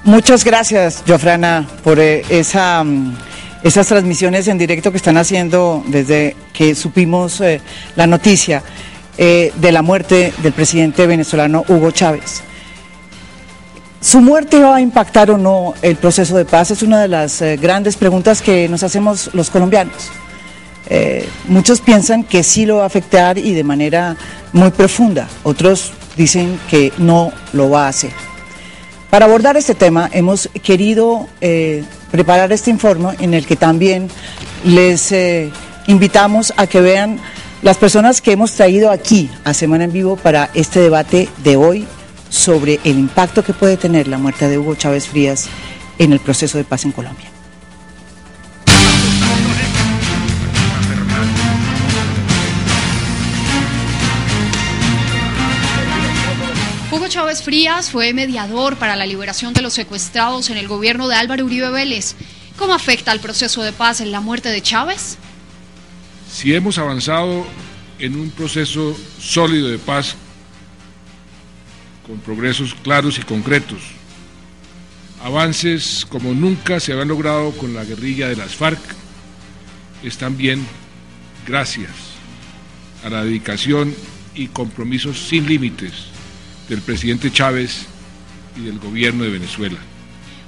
Muchas gracias, Jofrana, por esas transmisiones en directo que están haciendo desde que supimos la noticia de la muerte del presidente venezolano Hugo Chávez. ¿Su muerte va a impactar o no el proceso de paz? Es una de las grandes preguntas que nos hacemos los colombianos. Muchos piensan que sí lo va a afectar y de manera muy profunda. Otros dicen que no lo va a hacer. Para abordar este tema hemos querido preparar este informe en el que también les invitamos a que vean las personas que hemos traído aquí a Semana en Vivo para este debate de hoy sobre el impacto que puede tener la muerte de Hugo Chávez Frías en el proceso de paz en Colombia. Hugo Chávez Frías fue mediador para la liberación de los secuestrados en el gobierno de Álvaro Uribe Vélez. ¿Cómo afecta al proceso de paz en la muerte de Chávez? Si hemos avanzado en un proceso sólido de paz, con progresos claros y concretos, avances como nunca se habían logrado con la guerrilla de las FARC, es también gracias a la dedicación y compromisos sin límites del presidente Chávez y del gobierno de Venezuela.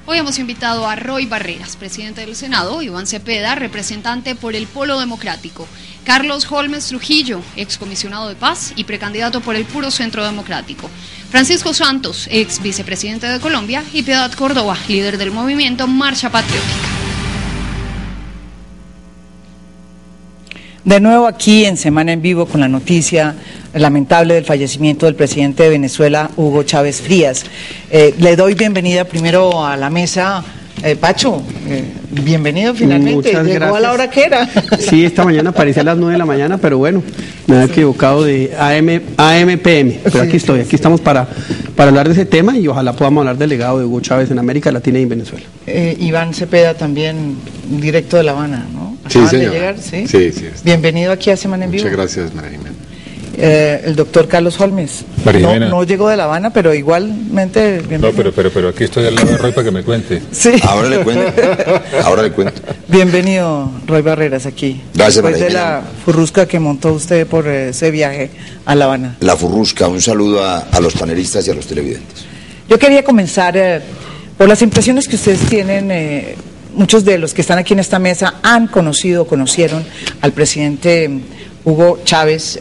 Hoy hemos invitado a Roy Barreras, presidente del Senado, Iván Cepeda, representante por el Polo Democrático, Carlos Holmes Trujillo, excomisionado de paz y precandidato por el Puro Centro Democrático, Francisco Santos, ex vicepresidente de Colombia, y Piedad Córdoba, líder del movimiento Marcha Patriótica. De nuevo aquí en Semana en Vivo con la noticia lamentable del fallecimiento del presidente de Venezuela, Hugo Chávez Frías. Le doy bienvenida primero a la mesa. Pacho, bienvenido finalmente. Muchas Llegó gracias. A la hora que era. Sí, esta mañana aparecía a las 9 de la mañana, pero bueno, me había equivocado de AM/PM. Pero aquí estoy, aquí estamos para hablar de ese tema y ojalá podamos hablar del legado de Hugo Chávez en América Latina y en Venezuela. Iván Cepeda también, directo de La Habana, ¿no? Sí, señor. De llegar, ¿sí? Sí. Bienvenido aquí a Semana en Vivo. Muchas gracias, María Jimena. El doctor Carlos Holmes. No llegó de La Habana, pero igualmente bienvenido. No, pero aquí estoy al lado de Roy para que me cuente. Sí. Ahora le cuento. Bienvenido, Roy Barreras, aquí. Gracias, después de María la furrusca que montó usted por ese viaje a La Habana. La furrusca, un saludo a los panelistas y a los televidentes. Yo quería comenzar por las impresiones que ustedes tienen. Muchos de los que están aquí en esta mesa han conocieron al presidente Hugo Chávez.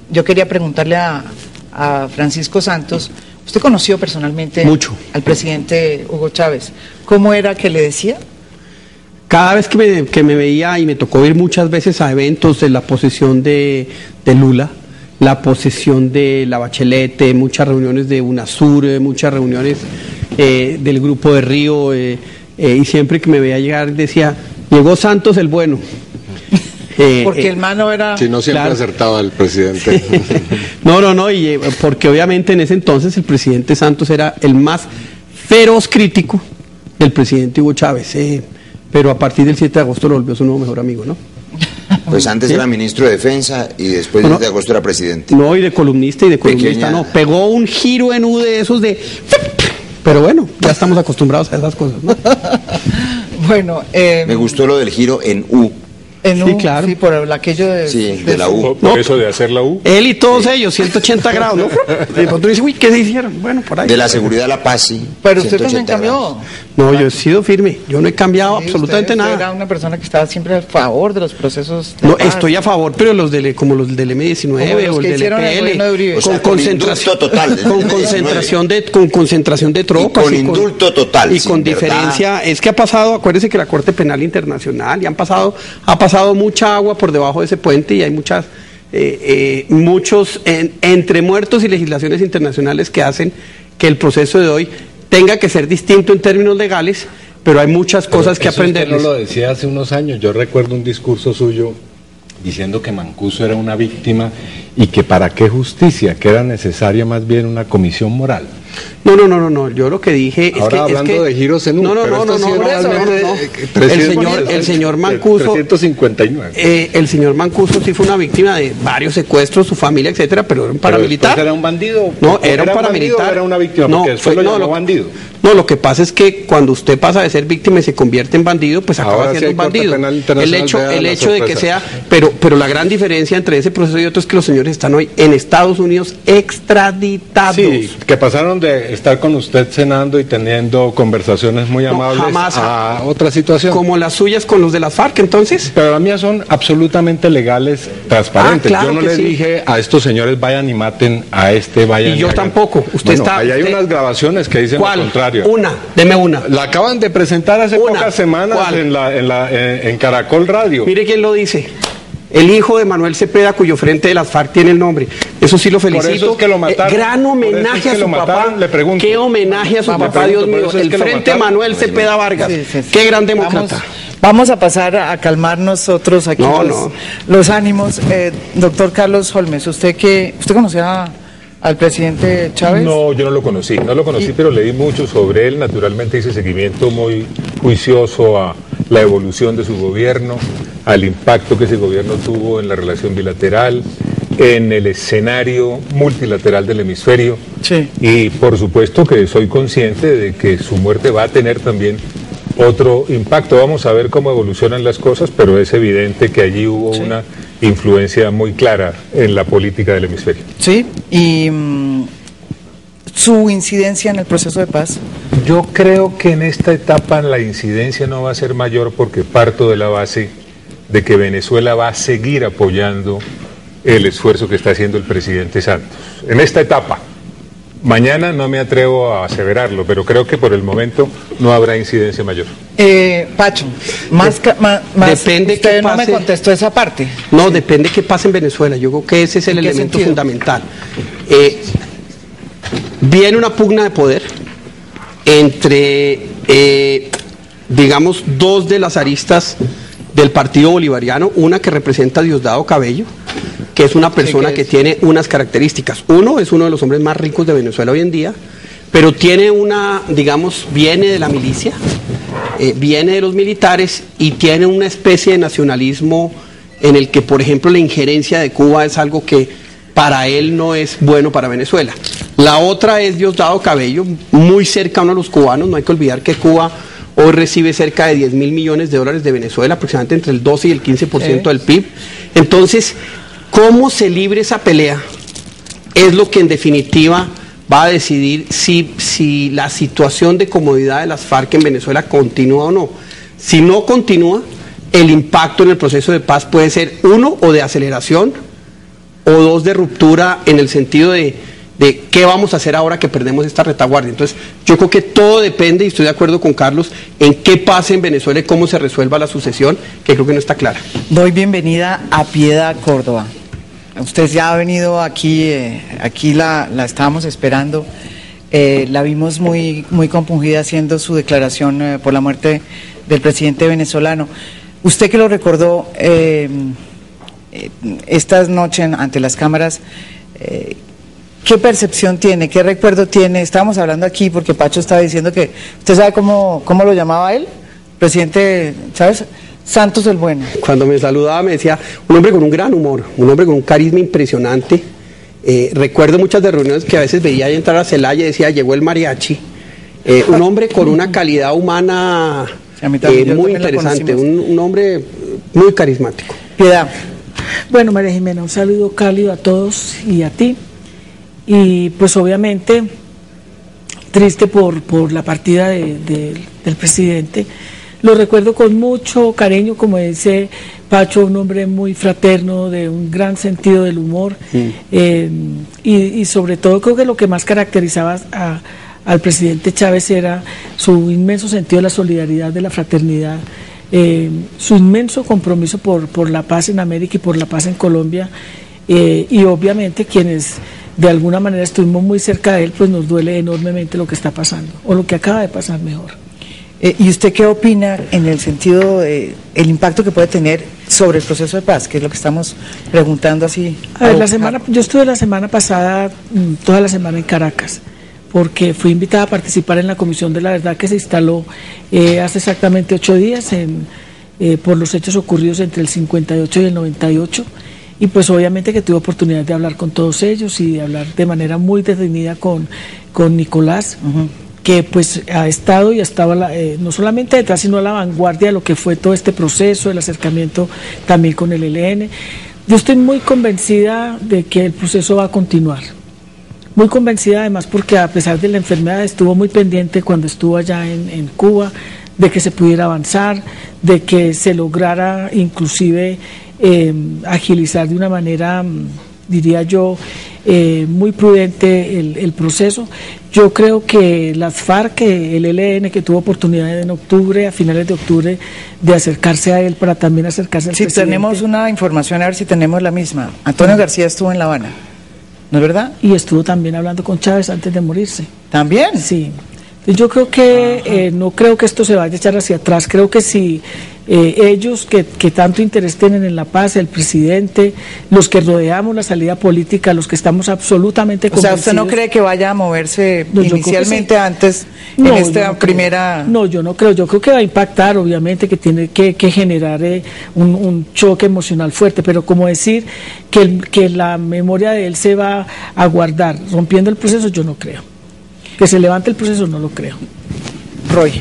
Yo quería preguntarle a Francisco Santos, ¿usted conoció personalmente mucho al presidente Hugo Chávez? ¿Cómo era que le decía? Cada vez que me veía, y me tocó ir muchas veces a eventos de la posesión de Lula, la posesión de la Bachelet, muchas reuniones de UNASUR, muchas reuniones del Grupo de Río, y siempre que me veía llegar decía, llegó Santos el bueno. Porque el mano era... Si no siempre claro. acertaba el presidente. No, y porque obviamente en ese entonces el presidente Santos era el más feroz crítico del presidente Hugo Chávez, pero a partir del 7 de agosto lo volvió su nuevo mejor amigo, ¿no? Pues antes era ministro de Defensa y después del 7 de agosto era presidente. No, y de columnista Pequeña. no, pegó un giro en U de esos de... Pero bueno, ya estamos acostumbrados a esas cosas, ¿no? Bueno, me gustó lo del giro en U. Sí, claro. Sí, por aquello de la U. Por eso de hacer la U. Él y todos ellos, 180 grados, ¿no? Y cuando dice, uy, ¿qué se hicieron? Bueno, por ahí. De la seguridad a la paz, sí. Pero usted también cambió. No, yo he sido firme, yo no he cambiado absolutamente usted nada. Era una persona que estaba siempre a favor de los procesos de No, paz. estoy a favor, pero como los del M19 o el del EPL, O sea, con indulto total. con concentración de tropas. Con indulto total. Y con diferencia, es que ha pasado, acuérdense que la Corte Penal Internacional, y ha pasado mucha agua por debajo de ese puente y hay muchos entre muertos y legislaciones internacionales que hacen que el proceso de hoy tenga que ser distinto en términos legales, pero hay muchas cosas que aprender. Usted no lo decía hace unos años. Yo recuerdo un discurso suyo diciendo que Mancuso era una víctima y que para qué justicia, que era necesaria más bien una comisión moral. No, yo lo que dije ahora hablando de giros en U. El señor Mancuso, 359. el señor Mancuso sí fue una víctima de varios secuestros, su familia, etcétera, pero era un paramilitar. ¿Era un bandido? No, era un paramilitar. ¿Era una víctima? Porque después lo llamó bandido. No, lo que pasa es que cuando usted pasa de ser víctima y se convierte en bandido, pues acaba siendo un bandido. El hecho de que sea, pero la gran diferencia entre ese proceso y otro es que los señores están hoy en Estados Unidos extraditados. Sí, que pasaron de estar con usted cenando y teniendo conversaciones muy amables a otra situación. Como las suyas con los de las FARC, entonces. Pero las mías son absolutamente legales, transparentes. Claro, yo no les dije a estos señores vayan y maten a este, vayan y yo tampoco. Ahí hay unas grabaciones que dicen lo contrario. Deme una. La acaban de presentar hace pocas semanas en Caracol Radio. Mire quién lo dice. El hijo de Manuel Cepeda, cuyo frente de las FARC tiene el nombre. Eso sí lo felicito. Por eso es que lo mataron. Gran homenaje a su papá. Le pregunto. Qué homenaje a su papá, Dios mío. El frente Manuel Cepeda Vargas. Sí. Qué gran demócrata. Vamos a pasar a calmar nosotros aquí los ánimos. Doctor Carlos Holmes, ¿usted conocía al presidente Chávez? No, yo no lo conocí, pero leí mucho sobre él. Naturalmente hice seguimiento muy juicioso a la evolución de su gobierno, al impacto que ese gobierno tuvo en la relación bilateral, en el escenario multilateral del hemisferio. Sí. Y por supuesto que soy consciente de que su muerte va a tener también otro impacto. Vamos a ver cómo evolucionan las cosas, pero es evidente que allí hubo una influencia muy clara en la política del hemisferio. Sí, y su incidencia en el proceso de paz. Yo creo que en esta etapa la incidencia no va a ser mayor porque parto de la base de que Venezuela va a seguir apoyando el esfuerzo que está haciendo el presidente Santos. En esta etapa, mañana no me atrevo a aseverarlo, pero creo que por el momento no habrá incidencia mayor. Pacho, depende usted no me contestó esa parte. No, depende qué pase en Venezuela. Yo creo que ese es el elemento fundamental. Viene una pugna de poder entre, digamos, dos de las aristas del Partido Bolivariano, una que representa a Diosdado Cabello, que es una persona que tiene unas características. Uno, es uno de los hombres más ricos de Venezuela hoy en día, pero tiene viene de la milicia, viene de los militares y tiene una especie de nacionalismo en el que, por ejemplo, la injerencia de Cuba es algo que para él no es bueno para Venezuela. La otra es Diosdado Cabello, muy cercano a los cubanos. No hay que olvidar que Cuba hoy recibe cerca de 10.000 millones de dólares de Venezuela, aproximadamente entre el 12 y el 15% del PIB. Entonces, cómo se libre esa pelea es lo que en definitiva va a decidir si la situación de comodidad de las FARC en Venezuela continúa o no. Si no continúa, el impacto en el proceso de paz puede ser, uno, o de aceleración, o dos, de ruptura, en el sentido de qué vamos a hacer ahora que perdemos esta retaguardia. Entonces, yo creo que todo depende, y estoy de acuerdo con Carlos, en qué pase en Venezuela y cómo se resuelva la sucesión, que creo que no está clara. Doy bienvenida a Piedad Córdoba. Usted ya ha venido aquí, aquí la estábamos esperando, la vimos muy compungida haciendo su declaración por la muerte del presidente venezolano. Usted que lo recordó esta noche ante las cámaras, ¿qué percepción tiene? ¿Qué recuerdo tiene? Estábamos hablando aquí porque Pacho estaba diciendo que, ¿usted sabe cómo lo llamaba él? Presidente Chávez, Santos el Bueno. Cuando me saludaba me decía, un hombre con un gran humor, un hombre con un carisma impresionante. Recuerdo muchas de reuniones que a veces veía entrar a Celaya y decía, llegó el mariachi. Un hombre con una calidad humana muy interesante, un hombre muy carismático. Piedad. Bueno, María Jimena, un saludo cálido a todos y a ti. Y pues obviamente triste por la partida del presidente. Lo recuerdo con mucho cariño, como dice Pacho, un hombre muy fraterno, de un gran sentido del humor, y sobre todo creo que lo que más caracterizaba al presidente Chávez era su inmenso sentido de la solidaridad, de la fraternidad, su inmenso compromiso por la paz en América y por la paz en Colombia, y obviamente quienes de alguna manera estuvimos muy cerca de él, pues nos duele enormemente lo que está pasando, o lo que acaba de pasar mejor. ¿Y usted qué opina en el sentido de el impacto que puede tener sobre el proceso de paz, que es lo que estamos preguntando así? A ver, yo estuve la semana pasada, toda la semana en Caracas, porque fui invitada a participar en la Comisión de la Verdad que se instaló hace exactamente 8 días por los hechos ocurridos entre el 58 y el 98, y pues obviamente que tuve oportunidad de hablar con todos ellos y de hablar de manera muy detenida con Nicolás. que pues ha estado y ha estado no solamente detrás, sino a la vanguardia de lo que fue todo este proceso, el acercamiento también con el ELN. Yo estoy muy convencida de que el proceso va a continuar. Muy convencida además porque a pesar de la enfermedad estuvo muy pendiente cuando estuvo allá en Cuba, de que se pudiera avanzar, de que se lograra inclusive agilizar de una manera, diría yo, muy prudente el proceso. Yo creo que las FARC, el ELN, que tuvo oportunidad en octubre, a finales de octubre, de acercarse a él para también acercarse al presidente. Si tenemos una información, a ver si tenemos la misma. Antonio García estuvo en La Habana, ¿no es verdad? Y estuvo también hablando con Chávez antes de morirse. ¿También? Sí. Yo creo que no creo que esto se vaya a echar hacia atrás. Creo que si ellos que tanto interés tienen en la paz, el presidente, los que rodeamos la salida política, los que estamos absolutamente convencidos. O sea, ¿usted no cree que vaya a moverse inicialmente antes en esta primera...? No, yo no creo. Yo creo que va a impactar, obviamente, que tiene que generar un choque emocional fuerte, pero como decir que la memoria de él se va a guardar rompiendo el proceso, yo no creo. Que se levante el proceso, no lo creo. Roy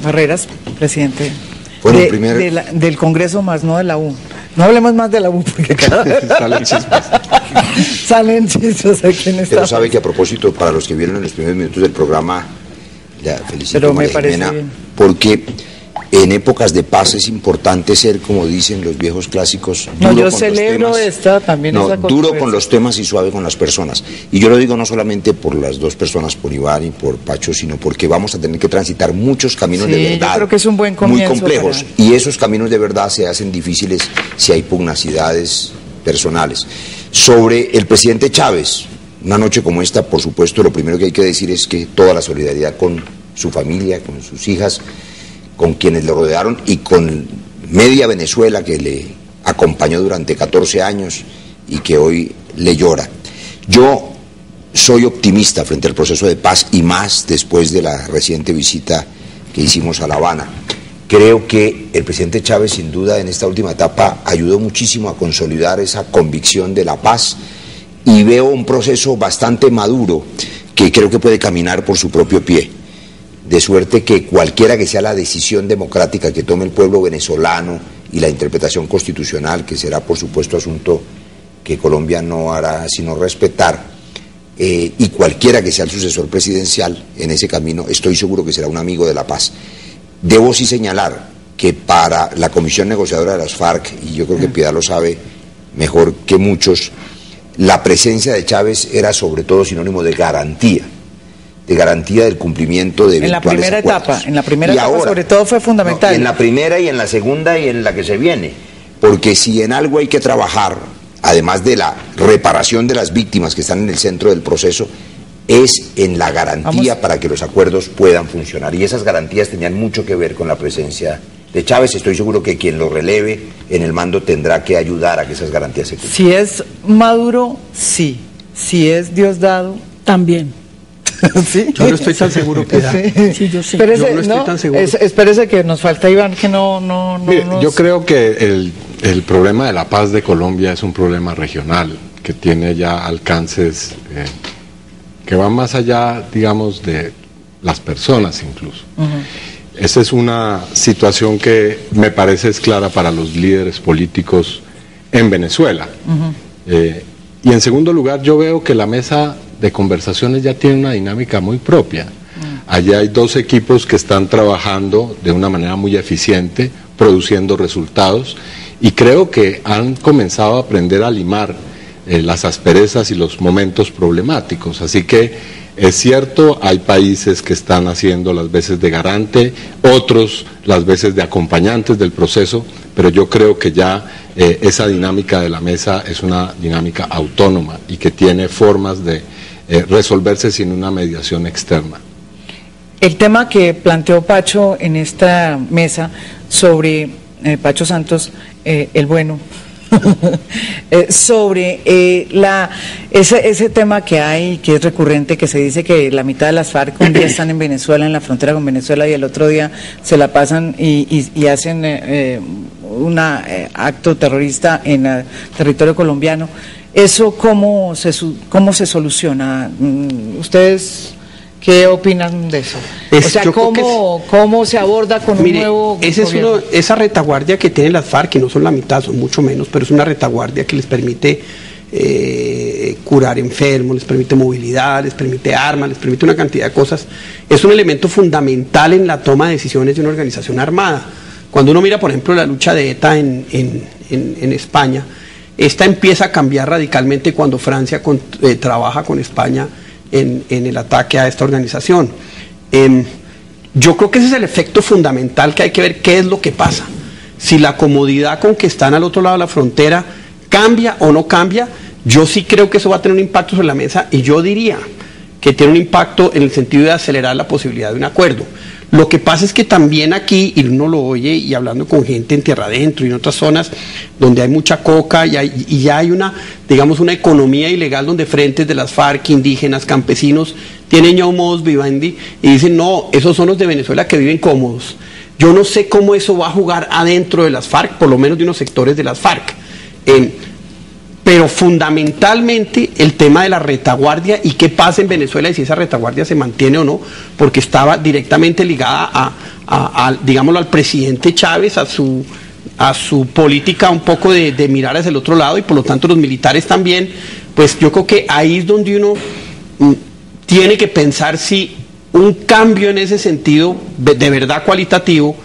Barreras, presidente del Congreso, más no de la U. No hablemos más de la U porque cada vez salen chispas aquí en esta. Pero sabe que a propósito, para los que vieron en los primeros minutos del programa, la felicito a María Jimena, porque en épocas de paz es importante ser, como dicen los viejos clásicos, duro yo con celebro los temas, esta también esa duro con los temas y suave con las personas. Y yo lo digo no solamente por las dos personas, por Iván y por Pacho, sino porque vamos a tener que transitar muchos caminos de verdad, yo creo que es un buen muy complejos, y esos caminos de verdad se hacen difíciles si hay pugnacidades personales. Sobre el presidente Chávez, una noche como esta, por supuesto, lo primero que hay que decir es que toda la solidaridad con su familia, con sus hijas, con quienes lo rodearon y con media Venezuela que le acompañó durante 14 años y que hoy le llora. Yo soy optimista frente al proceso de paz y más después de la reciente visita que hicimos a La Habana. Creo que el presidente Chávez, sin duda, en esta última etapa ayudó muchísimo a consolidar esa convicción de la paz y veo un proceso bastante maduro que creo que puede caminar por su propio pie. De suerte que cualquiera que sea la decisión democrática que tome el pueblo venezolano y la interpretación constitucional, que será por supuesto asunto que Colombia no hará sino respetar, y cualquiera que sea el sucesor presidencial en ese camino, estoy seguro que será un amigo de la paz. Debo sí señalar que para la Comisión Negociadora de las FARC, y yo creo que Piedad lo sabe mejor que muchos, la presencia de Chávez era sobre todo sinónimo de garantía del cumplimiento de eventuales acuerdos. En la primera etapa ahora, sobre todo fue fundamental. En la primera y en la segunda y en la que se viene, porque si en algo hay que trabajar, además de la reparación de las víctimas que están en el centro del proceso, es en la garantía para que los acuerdos puedan funcionar, y esas garantías tenían mucho que ver con la presencia de Chávez. Estoy seguro que quien lo releve en el mando tendrá que ayudar a que esas garantías se cumplan. Si es Maduro, sí. Si es Diosdado, también. ¿Sí? Yo no estoy tan seguro que sí, yo sí. Espérese, yo no estoy tan seguro. Espérese que nos falta Iván, que no. Mire, yo creo que el problema de la paz de Colombia es un problema regional que tiene ya alcances que van más allá, digamos, de las personas incluso. Esa es una situación que me parece es clara para los líderes políticos en Venezuela. Y en segundo lugar, yo veo que la mesa de conversaciones ya tiene una dinámica muy propia. Allá hay dos equipos que están trabajando de una manera muy eficiente, produciendo resultados, y creo que han comenzado a aprender a limar las asperezas y los momentos problemáticos. Así que es cierto, hay países que están haciendo las veces de garante, otros las veces de acompañantes del proceso, pero yo creo que ya esa dinámica de la mesa es una dinámica autónoma y que tiene formas de resolverse sin una mediación externa. El tema que planteó Pacho en esta mesa sobre Pacho Santos, el bueno, sobre ese tema que hay, que es recurrente, que se dice que la mitad de las FARC un día están en Venezuela, en la frontera con Venezuela, y el otro día se la pasan y hacen un acto terrorista en el territorio colombiano. ¿Eso cómo se soluciona? ¿Ustedes ¿Qué opinan de eso? O sea, ¿cómo se aborda con un nuevo gobierno? Esa retaguardia que tienen las FARC, que no son la mitad, son mucho menos, pero es una retaguardia que les permite curar enfermos, les permite movilidad, les permite armas, les permite una cantidad de cosas. Es un elemento fundamental en la toma de decisiones de una organización armada. Cuando uno mira, por ejemplo, la lucha de ETA en España, esta empieza a cambiar radicalmente cuando Francia trabaja con España en el ataque a esta organización. Yo creo que ese es el efecto fundamental, que hay que ver qué es lo que pasa. Si la comodidad con que están al otro lado de la frontera cambia o no cambia. Yo sí creo que eso va a tener un impacto sobre la mesa, y yo diría que tiene un impacto en el sentido de acelerar la posibilidad de un acuerdo. Lo que pasa es que también aquí, y uno lo oye, y hablando con gente en tierra adentro y en otras zonas donde hay mucha coca y ya hay una economía ilegal donde frentes de las FARC, indígenas, campesinos, tienen ya un modus vivendi y dicen, no, esos son los de Venezuela que viven cómodos. Yo no sé cómo eso va a jugar adentro de las FARC, por lo menos de unos sectores de las FARC. Pero fundamentalmente el tema de la retaguardia y qué pasa en Venezuela y si esa retaguardia se mantiene o no, porque estaba directamente ligada digámoslo, al presidente Chávez, a su política un poco de mirar hacia el otro lado, y por lo tanto los militares también. Pues yo creo que ahí es donde uno tiene que pensar si un cambio en ese sentido de verdad cualitativo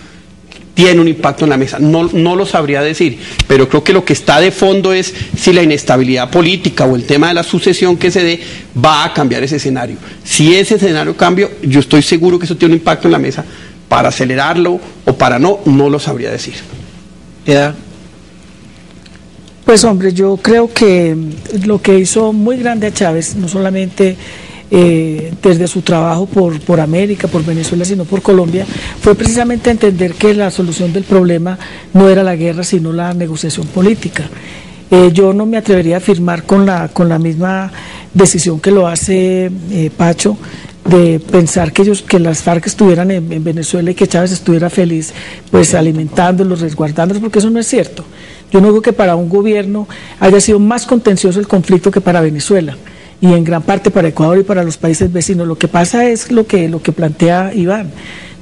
tiene un impacto en la mesa. No lo sabría decir, pero creo que lo que está de fondo es si la inestabilidad política o el tema de la sucesión que se dé va a cambiar ese escenario. Si ese escenario cambia, yo estoy seguro que eso tiene un impacto en la mesa. Para acelerarlo o para no lo sabría decir. ¿Piedad? Pues hombre, yo creo que lo que hizo muy grande a Chávez, no solamente desde su trabajo por América, por Venezuela, sino por Colombia, fue precisamente entender que la solución del problema no era la guerra, sino la negociación política. Yo no me atrevería a afirmar con la misma decisión que lo hace Pacho, de pensar que las FARC estuvieran en Venezuela y que Chávez estuviera feliz, pues alimentándolos, resguardándolos, porque eso no es cierto. Yo no creo que para un gobierno haya sido más contencioso el conflicto que para Venezuela, y en gran parte para Ecuador y para los países vecinos. Lo que pasa es lo que plantea Iván.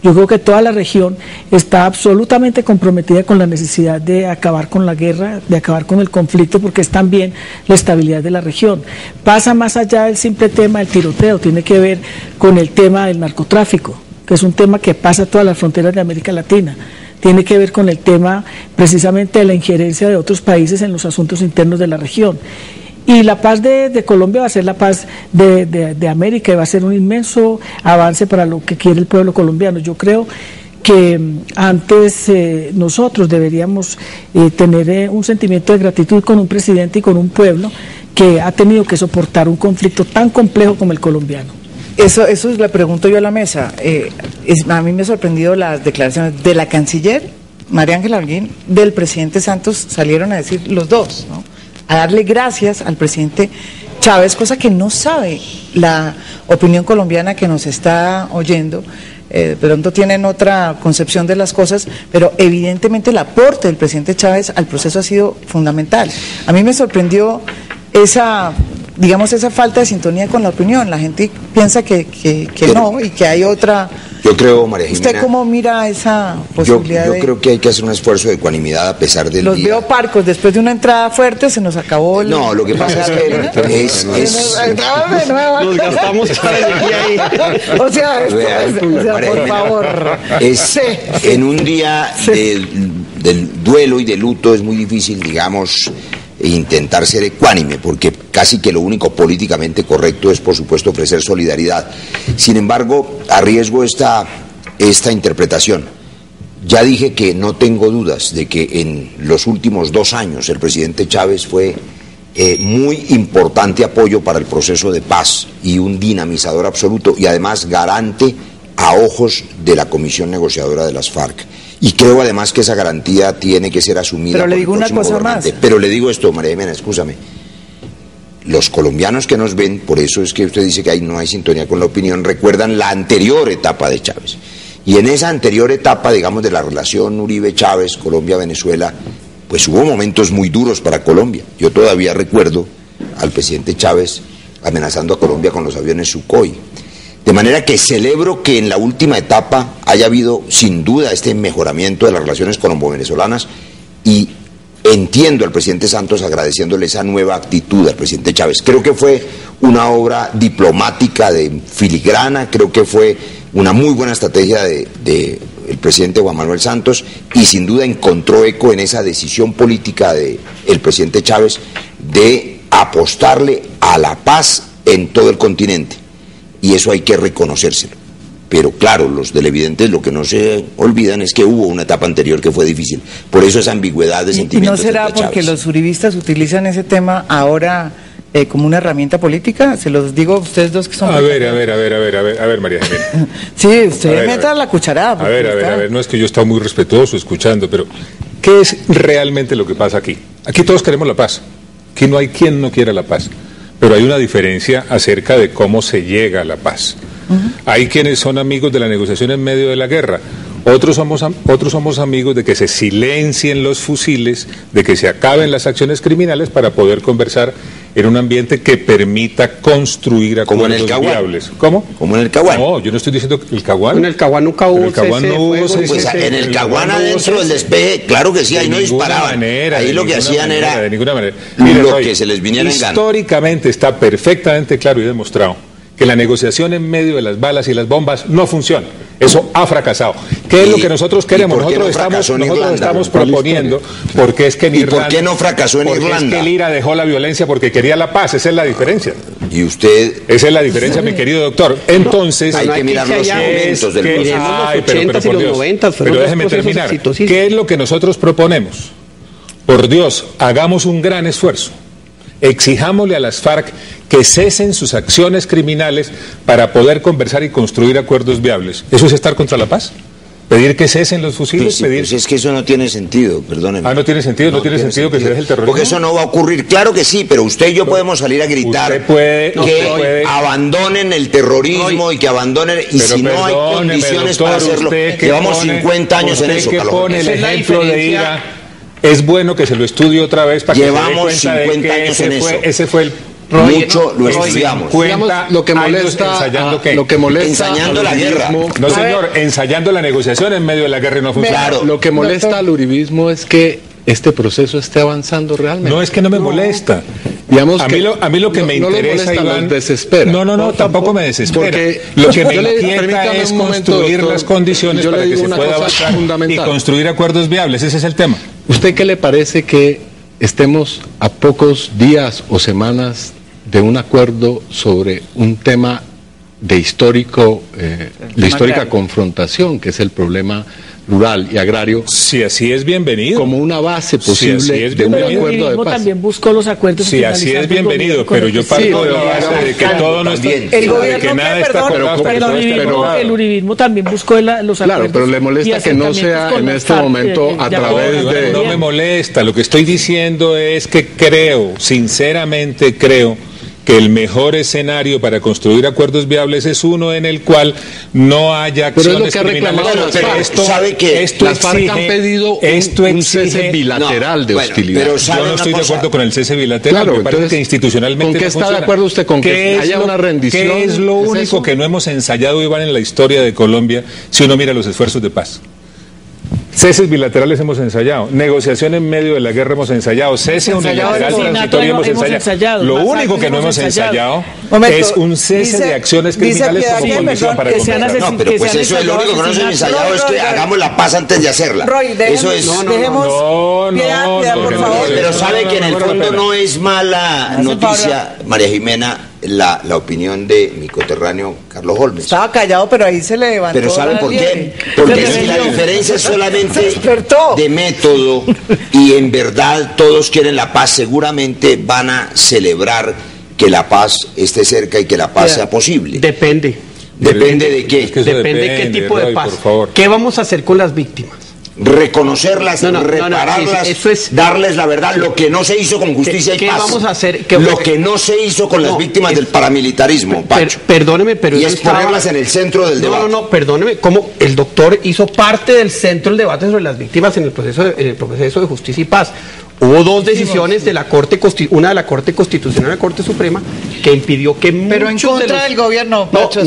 Yo creo que toda la región está absolutamente comprometida con la necesidad de acabar con la guerra, de acabar con el conflicto, porque es también la estabilidad de la región. Pasa más allá del simple tema del tiroteo, tiene que ver con el tema del narcotráfico, que es un tema que pasa todas las fronteras de América Latina. Tiene que ver con el tema precisamente de la injerencia de otros países en los asuntos internos de la región. Y la paz de Colombia va a ser la paz de América, y va a ser un inmenso avance para lo que quiere el pueblo colombiano. Yo creo que antes nosotros deberíamos tener un sentimiento de gratitud con un presidente y con un pueblo que ha tenido que soportar un conflicto tan complejo como el colombiano. Eso le pregunto yo a la mesa. A mí me ha sorprendido las declaraciones de la canciller María Ángela Holguín, del presidente Santos. Salieron a decir los dos, ¿no?, a darle gracias al presidente Chávez, cosa que no sabe la opinión colombiana que nos está oyendo. De pronto tienen otra concepción de las cosas, pero evidentemente el aporte del presidente Chávez al proceso ha sido fundamental. A mí me sorprendió esa falta de sintonía con la opinión. La gente piensa que no, y que hay otra. Yo creo, María Jimena, ¿usted cómo mira esa posibilidad? Yo creo que hay que hacer un esfuerzo de ecuanimidad a pesar del Los día. veo parcos, después de una entrada fuerte se nos acabó el... No, lo que pasa es que nos gastamos toda la energía ahí. O sea, por favor. En un día del duelo y de luto es muy difícil, digamos, intentar ser ecuánime, porque casi que lo único políticamente correcto es, por supuesto, ofrecer solidaridad. Sin embargo, arriesgo esta interpretación. Ya dije que no tengo dudas de que en los últimos 2 años el presidente Chávez fue muy importante apoyo para el proceso de paz y un dinamizador absoluto, y además garante a ojos de la Comisión Negociadora de las FARC. Y creo además que esa garantía tiene que ser asumida. Pero le digo una cosa más. Pero le digo esto, María Jimena, escúchame. Los colombianos que nos ven, por eso es que usted dice que no hay sintonía con la opinión, recuerdan la anterior etapa de Chávez. Y en esa anterior etapa, digamos, de la relación Uribe-Chávez, Colombia-Venezuela, pues hubo momentos muy duros para Colombia. Yo todavía recuerdo al presidente Chávez amenazando a Colombia con los aviones Sukhoi. De manera que celebro que en la última etapa haya habido sin duda este mejoramiento de las relaciones colombo-venezolanas y entiendo al presidente Santos agradeciéndole esa nueva actitud al presidente Chávez. Creo que fue una obra diplomática de filigrana, creo que fue una muy buena estrategia del presidente Juan Manuel Santos y sin duda encontró eco en esa decisión política del presidente Chávez de apostarle a la paz en todo el continente. Y eso hay que reconocérselo. Pero claro, los televidentes lo que no se olvidan es que hubo una etapa anterior que fue difícil. Por eso esa ambigüedad de sentimientos. ¿Y no será porque los uribistas utilizan ese tema ahora como una herramienta política? Se los digo a ustedes dos que son... A ver, María Jimena. Sí, usted meta la cucharada. A ver, no es que yo he estado muy respetuoso escuchando, pero ¿qué es realmente lo que pasa aquí? Aquí todos queremos la paz. Aquí no hay quien no quiera la paz. Pero hay una diferencia acerca de cómo se llega a la paz. Hay quienes son amigos de la negociación en medio de la guerra. Otros somos amigos de que se silencien los fusiles, de que se acaben las acciones criminales para poder conversar en un ambiente que permita construir acuerdos viables. ¿Cómo? Como en el Caguán. No, yo no estoy diciendo el Caguán. En el Caguán nunca hubo Pues en el Caguán adentro del despeje, claro que sí, ahí no disparaban. Ahí lo que hacían era de ninguna manera. Lo que se les viniera en gana. Históricamente está perfectamente claro y demostrado que la negociación en medio de las balas y las bombas no funciona. Eso ha fracasado. ¿Qué es lo que nosotros queremos? Nosotros estamos proponiendo, porque es que en Irlanda... ¿Por qué no fracasó en Irlanda? Porque es que Lira dejó la violencia porque quería la paz, esa es la diferencia. Y usted... Esa es la diferencia, mi querido doctor. Entonces... Hay que mirar los momentos del proceso. Pero déjeme terminar. ¿Qué es lo que nosotros proponemos? Por Dios, hagamos un gran esfuerzo. Exijámosle a las FARC que cesen sus acciones criminales para poder conversar y construir acuerdos viables. ¿Eso es estar contra la paz? ¿Pedir que cesen los fusiles? Pues es que eso no tiene sentido, perdónenme. ¿No tiene sentido? ¿No tiene sentido que se deje el terrorismo? Porque eso no va a ocurrir. Claro que sí, pero usted y yo podemos salir a gritar que abandonen el terrorismo y que abandonen... Y si no hay condiciones para hacerlo, llevamos 50 años en eso, Carlos. Pone el ejemplo de Ira. Es bueno que se lo estudie otra vez para llevamos que se dé cuenta 50 de que años en eso. Ese fue el... Mucho lo estudiamos. Lo que molesta ensayando la guerra. No, señor, ensayando la negociación en medio de la guerra y no funciona. Claro. Lo que molesta al uribismo es que este proceso esté avanzando realmente. No es que no me molesta. Digamos a mí lo que me interesa, Iván, los desespera. No, tampoco me desespera. Porque lo que me inquieta es construir las condiciones para que se pueda avanzar y construir acuerdos viables. Ese es el tema. ¿Usted qué le parece que estemos a pocos días o semanas de un acuerdo sobre un tema de histórica confrontación, que es el problema rural y agrario? Si así es bienvenido. Como una base posible de un acuerdo de paz. También buscó los acuerdos. Sí, así es bienvenido, pero yo parto de la base de que todo no está... El gobierno, pero el uribismo también buscó los acuerdos. Claro, pero le molesta que no sea en este momento a través de... No me molesta, lo que estoy diciendo es que sinceramente creo que el mejor escenario para construir acuerdos viables es uno en el cual no haya acciones criminales. Pero esto sabe que las FARC han pedido un cese bilateral de hostilidad. Pero yo no estoy de acuerdo con el cese bilateral. Claro, me parece que institucionalmente ¿con qué está de acuerdo usted? ¿Con que haya una rendición? ¿Qué es lo único que no hemos ensayado, Iván, en la historia de Colombia si uno mira los esfuerzos de paz? Ceses bilaterales hemos ensayado, negociación en medio de la guerra hemos ensayado, cese unilateral transitorio hemos ensayado. Lo único que no hemos ensayado es un cese de acciones criminales como condición para conversar. No, pero pues eso es lo único que no hemos ensayado, es que hagamos la paz antes de hacerla. Eso es... No, por favor. Pero sabe que en el fondo no es mala noticia, María Jimena, la opinión de mi coterráneo Carlos Holmes. Estaba callado, pero ahí se le levantó. Pero ¿saben por qué? Porque si la diferencia es solamente de método y en verdad todos quieren la paz, seguramente van a celebrar que la paz esté cerca y que la paz sea posible. Depende. ¿Depende de qué? Depende de qué tipo de paz. ¿Qué vamos a hacer con las víctimas? Reconocerlas, repararlas, darles la verdad, lo que no se hizo con justicia y paz. ¿Qué vamos a hacer? Lo que no se hizo con las víctimas del paramilitarismo, Pacho. Perdóneme, pero... Y es ponerlas en el centro del debate. Perdóneme, como el doctor hizo parte del centro del debate sobre las víctimas en el proceso de justicia y paz. Hubo dos decisiones de la Corte, una de la Corte Constitucional y la Corte Suprema, que impidió que pero en contra del gobierno, Pacho,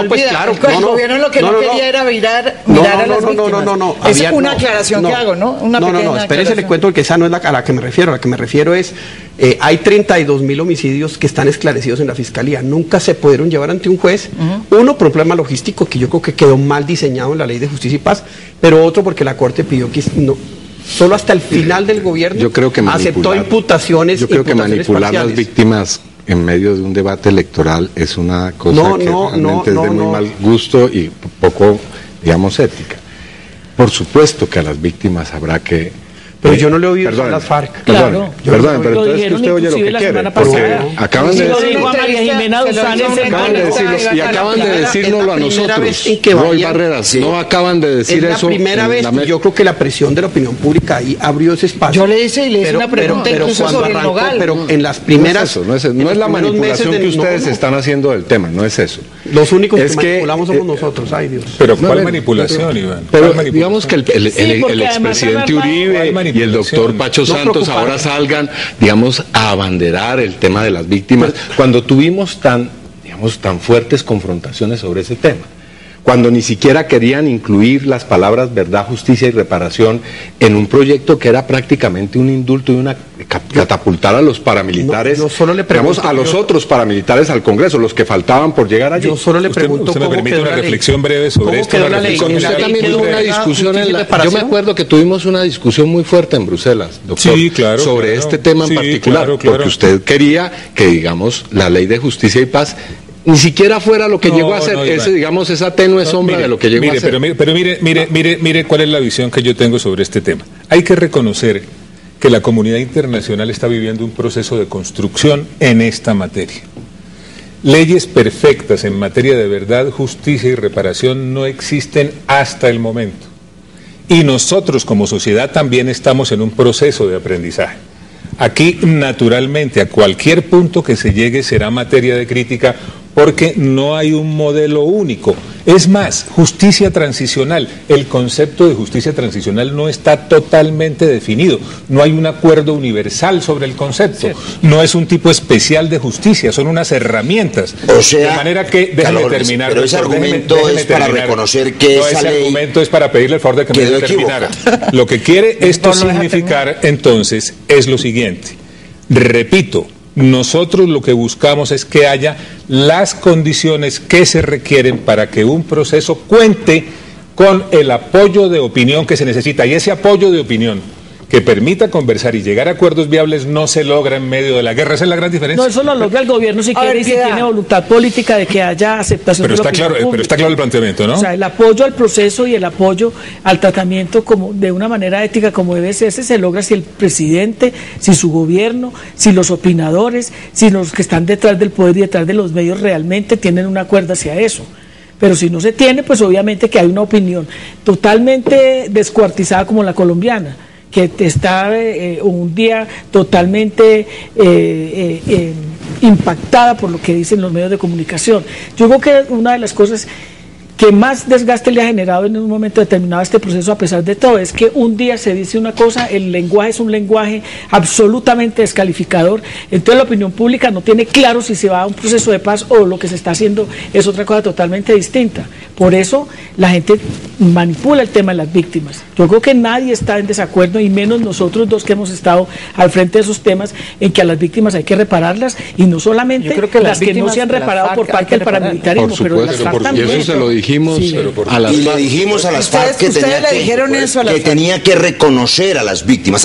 pues claro, el gobierno lo que no quería era mirar a las víctimas. Es una aclaración que hago, ¿no? Espérese, le cuento, porque esa no es a la que me refiero. A la que me refiero es, hay 32.000 homicidios que están esclarecidos en la Fiscalía. Nunca se pudieron llevar ante un juez. Uno, por un problema logístico, que yo creo que quedó mal diseñado en la Ley de Justicia y Paz, pero otro porque la Corte pidió que solo hasta el final del gobierno aceptó imputaciones. Yo creo que manipular a las víctimas en medio de un debate electoral es una cosa que realmente es de muy mal gusto y poco, digamos, ética. Por supuesto que a las víctimas habrá que... Pero yo no le he oído a las FARC. Perdón, pero entonces que usted oye lo que quiere, porque acaban de decirnoslo a nosotros, Roy Barreras, no acaban de decir eso. Es la primera vez, yo creo que la presión de la opinión pública ahí abrió ese espacio. Yo le hice una pregunta incluso sobre el Nogal. Pero en las primeras... No es la manipulación que ustedes están haciendo del tema, no es eso. Los únicos que manipulamos somos nosotros, ay Dios. Pero ¿cuál manipulación, Iván? Pero digamos que el expresidente Uribe y el doctor Pacho Santos ahora salgan, digamos, a abanderar el tema de las víctimas, cuando tuvimos tan fuertes confrontaciones sobre ese tema, cuando ni siquiera querían incluir las palabras verdad, justicia y reparación en un proyecto que era prácticamente un indulto y una catapultar a los paramilitares, yo solo le pregunto, a los otros paramilitares al Congreso, los que faltaban por llegar allí. Yo solo le pregunto, ¿Usted me permite una reflexión breve sobre esto? Usted también tuvo una discusión yo me acuerdo que tuvimos una discusión muy fuerte en Bruselas, doctor, sobre este tema en particular, porque usted quería que, digamos, la Ley de Justicia y Paz ni siquiera fuera lo que llegó a ser, esa tenue sombra de lo que llegó a ser. Pero mire cuál es la visión que yo tengo sobre este tema. Hay que reconocer que la comunidad internacional está viviendo un proceso de construcción en esta materia. Leyes perfectas en materia de verdad, justicia y reparación no existen hasta el momento. Y nosotros como sociedad también estamos en un proceso de aprendizaje. Aquí, naturalmente, a cualquier punto que se llegue será materia de crítica, porque no hay un modelo único. Es más, justicia transicional, el concepto de justicia transicional no está totalmente definido, no hay un acuerdo universal sobre el concepto, no es un tipo especial de justicia, son unas herramientas. O sea, de manera que, déjeme terminar. Pero ese argumento es para reconocer que esa ley... Ese argumento es para pedirle el favor de que me deje terminar. Lo que quiere esto significar, entonces, es lo siguiente. Repito, nosotros lo que buscamos es que haya las condiciones que se requieren para que un proceso cuente con el apoyo de opinión que se necesita, y ese apoyo de opinión que permita conversar y llegar a acuerdos viables no se logra en medio de la guerra. Esa es la gran diferencia. No, eso lo logra el gobierno si quiere y si tiene voluntad política de que haya aceptación de la opinión pública. Pero está claro el planteamiento, ¿no? O sea, el apoyo al proceso y el apoyo al tratamiento como de una manera ética como debe ser, se logra si el presidente, si su gobierno, si los opinadores, si los que están detrás del poder y detrás de los medios realmente tienen un acuerdo hacia eso. Pero si no se tiene, pues obviamente que hay una opinión totalmente descuartizada como la colombiana, que está un día totalmente impactada por lo que dicen los medios de comunicación. Yo creo que una de las cosas que más desgaste le ha generado en un momento determinado este proceso, a pesar de todo, es que un día se dice una cosa, el lenguaje es un lenguaje absolutamente descalificador, entonces la opinión pública no tiene claro si se va a un proceso de paz o lo que se está haciendo es otra cosa totalmente distinta. Por eso la gente manipula el tema de las víctimas. Yo creo que nadie está en desacuerdo, y menos nosotros dos que hemos estado al frente de esos temas, en que a las víctimas hay que repararlas, y no solamente las que no se han reparado por parte del paramilitarismo, pero las FARC también. Y eso se lo dijimos a las FARC. Y le dijimos a las FARC que tenía que reconocer a las víctimas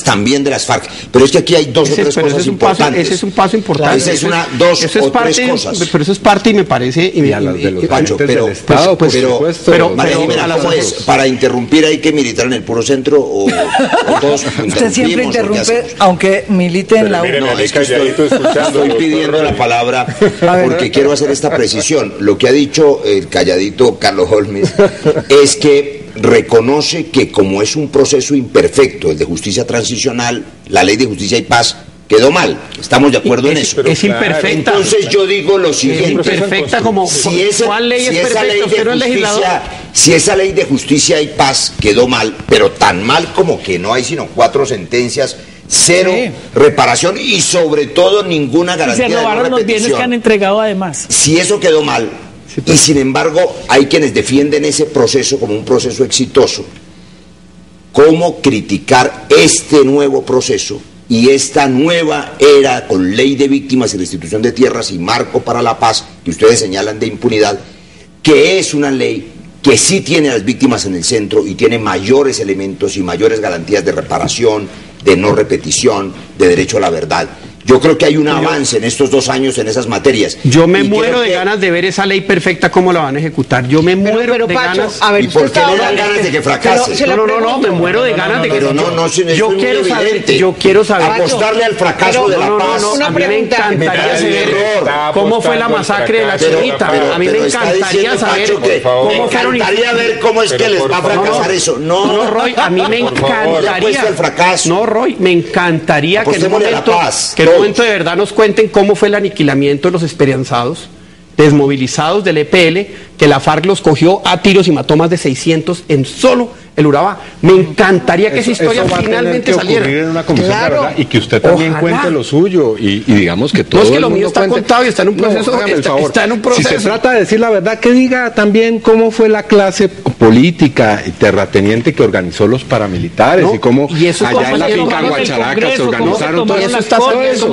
también de las FARC. Pero es que aquí hay dos o tres cosas importantes. Ese es un paso importante. Esa es una, dos o tres cosas. Pero eso es parte, y me parece... Pancho, pero María Jimena, ¿cómo es? Para interrumpir hay que militar en el puro centro o todos usted siempre interrumpe, aunque milite en la U. No, es que estoy pidiendo la palabra porque quiero hacer esta precisión. Lo que ha dicho el calladito Carlos Holmes es que reconoce que como es un proceso imperfecto, el de justicia transicional, la Ley de Justicia y Paz quedó mal, estamos de acuerdo en eso. Es imperfecta. Entonces yo digo lo siguiente. Es imperfecta como... ¿Cuál ley es perfecta? ¿Usted no es legislador? Si esa ley de justicia y paz quedó mal, pero tan mal como que no hay sino 4 sentencias, 0 reparación y sobre todo ninguna garantía de no repetición. Se robaron los bienes que han entregado además. Si eso quedó mal, y sin embargo hay quienes defienden ese proceso como un proceso exitoso, ¿cómo criticar este nuevo proceso y esta nueva era con ley de víctimas y restitución de tierras y marco para la paz que ustedes señalan de impunidad, que es una ley que sí tiene a las víctimas en el centro y tiene mayores elementos y mayores garantías de reparación, de no repetición, de derecho a la verdad? Yo creo que hay un avance en estos 2 años en esas materias. Yo me muero de ganas de ver esa ley perfecta, cómo la van a ejecutar. Yo me muero de ganas. A ver, ¿y por qué le dan ganas de que fracase? No, me muero de ganas de que... Yo quiero saber... Apostarle al fracaso de la paz. A mí me encantaría saber cómo fue la masacre de la Chinita. A mí me encantaría saber cómo fueron... Me encantaría ver cómo es que les va a fracasar eso. No, Roy, a mí me encantaría... No, Roy, me encantaría que en un momento de verdad nos cuenten cómo fue el aniquilamiento de los esperanzados, desmovilizados del EPL, que la FARC los cogió a tiros y mató más de 600 en solo el Urabá. Me encantaría que esa historia finalmente saliera. En una comisión de verdad, y que usted también cuente lo suyo y digamos que todo. No, es que lo mío está contado y está en un proceso. Está en un proceso. Si se trata de decir la verdad, que diga también cómo fue la clase política y terrateniente que organizó los paramilitares y cómo allá en la finca Guacharaca se organizaron todo eso.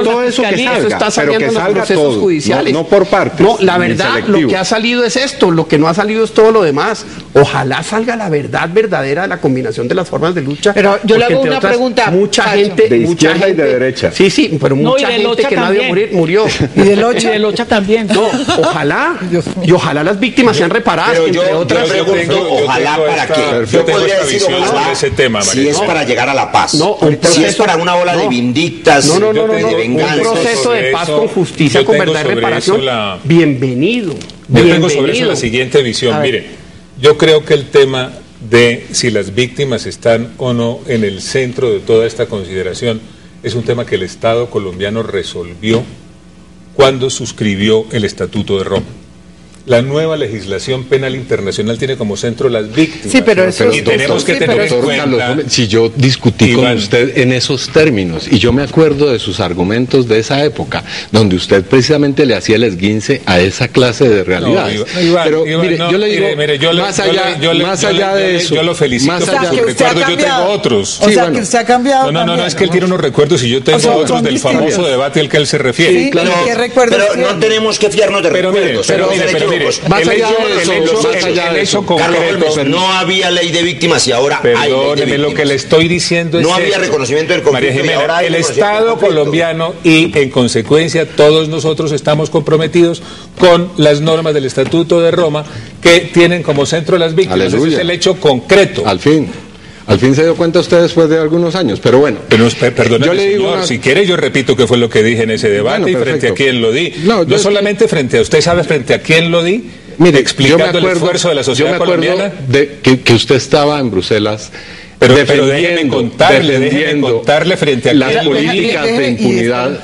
Todo eso que salga, pero que salga todo, no por partes. No, la verdad, lo que ha salido es esto, lo que no ha salido es todo lo demás. Ojalá salga la verdad verdadera de la combinación de las formas de lucha. Pero yo le hago una pregunta. Mucha gente de izquierda y de derecha. Sí, pero mucha gente que no debió morir, murió. Y de Locha también. No, ojalá las víctimas sean reparadas, entre otras. Yo pregunto, ojalá para qué. Yo podría decir ojalá ese tema, si es para llegar a la paz. Si es para una ola de vindictas, de venganza. Un proceso de paz con justicia, con verdad y reparación. Bienvenido. Yo tengo sobre eso la siguiente visión. Mire, yo creo que el tema de si las víctimas están o no en el centro de toda esta consideración es un tema que el Estado colombiano resolvió cuando suscribió el Estatuto de Roma. La nueva legislación penal internacional tiene como centro las víctimas. Sí, pero eso y tenemos que tener en cuenta. Si yo discutí con usted en esos términos y yo me acuerdo de sus argumentos de esa época, donde usted precisamente le hacía el esguince a esa clase de realidades. Pero mire, yo le digo, más allá de eso, yo lo felicito por su recuerdo. Yo tengo otros. O sea, que usted ha cambiado. No, es que él tiene unos recuerdos y yo tengo otros del famoso debate al que él se refiere. Sí, claro. Pero no tenemos que fiarnos de recuerdos. Pero más allá de eso, Carlos, no había ley de víctimas y ahora hay ley de víctimas. Lo que le estoy diciendo es no había reconocimiento del conflicto. María Jimena, el Estado colombiano y en consecuencia todos nosotros estamos comprometidos con las normas del Estatuto de Roma que tienen como centro las víctimas. Aleluya. Ese es el hecho concreto. Al fin se dio cuenta usted después de algunos años, pero bueno. Perdóneme, yo le digo si quiere yo repito qué fue lo que dije en ese debate y frente a quién lo di. No solamente frente a usted, ¿sabe frente a quién lo di? Mire, explicando el esfuerzo de la sociedad colombiana. De que usted estaba en Bruselas pero déjeme contarle frente a las políticas de impunidad.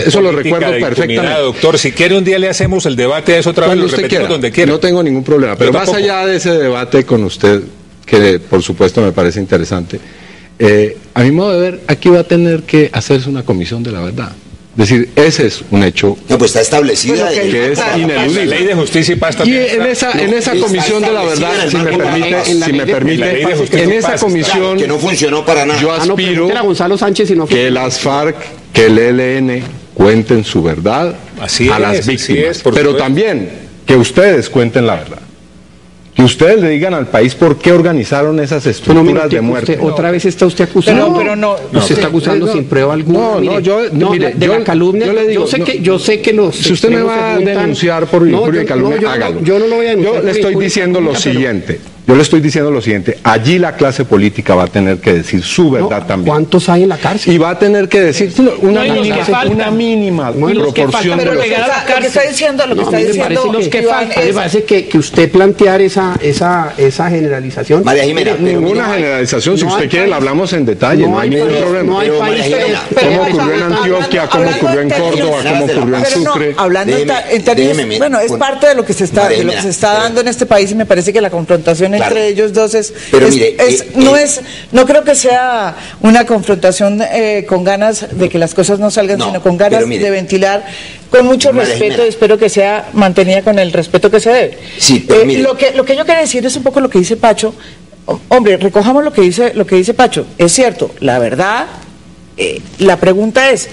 Eso lo recuerdo perfectamente. Doctor, si quiere un día le hacemos el debate, eso otra vez lo repetimos donde quiera. No tengo ningún problema, pero más allá de ese debate con usted, que por supuesto me parece interesante, a mi modo de ver, aquí va a tener que hacerse una comisión de la verdad. Es decir, ese es un hecho. No, pues está establecida que es ineludible. La ley de justicia y paz también. Y en esa comisión de la verdad, si me permite, en esa comisión que no funcionó para nada. Yo aspiro que las FARC, que el ELN cuenten su verdad a las víctimas, pero también que ustedes cuenten la verdad. Que ustedes le digan al país por qué organizaron esas estructuras de muerte. Otra vez está usted acusando. Pero usted está acusando sin prueba alguna. Mire, de la calumnia. Yo le digo, yo sé que los. Si usted me va a denunciar por calumnia, hágalo. Yo no lo voy a denunciar. Yo le estoy diciendo lo siguiente. Yo le estoy diciendo lo siguiente, allí la clase política va a tener que decir su verdad también. ¿Cuántos hay en la cárcel? Y va a tener que decir una mínima proporción de los... Lo que está diciendo, Me parece que usted plantear esa generalización... María Jimena, ninguna generalización, si usted quiere la hablamos en detalle, no hay ningún problema. No hay país, ¿Cómo ocurrió en Antioquia, cómo ocurrió en Córdoba, cómo ocurrió en Sucre? Hablando en términos, bueno, es parte de lo que se está dando en este país, y me parece que la confrontación entre ellos dos no creo que sea una confrontación con ganas de que las cosas no salgan, sino con ganas de ventilar con mucho respeto, y espero que sea mantenida con el respeto que se debe. Sí, pero lo que yo quiero decir es un poco lo que dice Pacho. Hombre, recojamos lo que dice Pacho. Es cierto, la verdad, la pregunta es,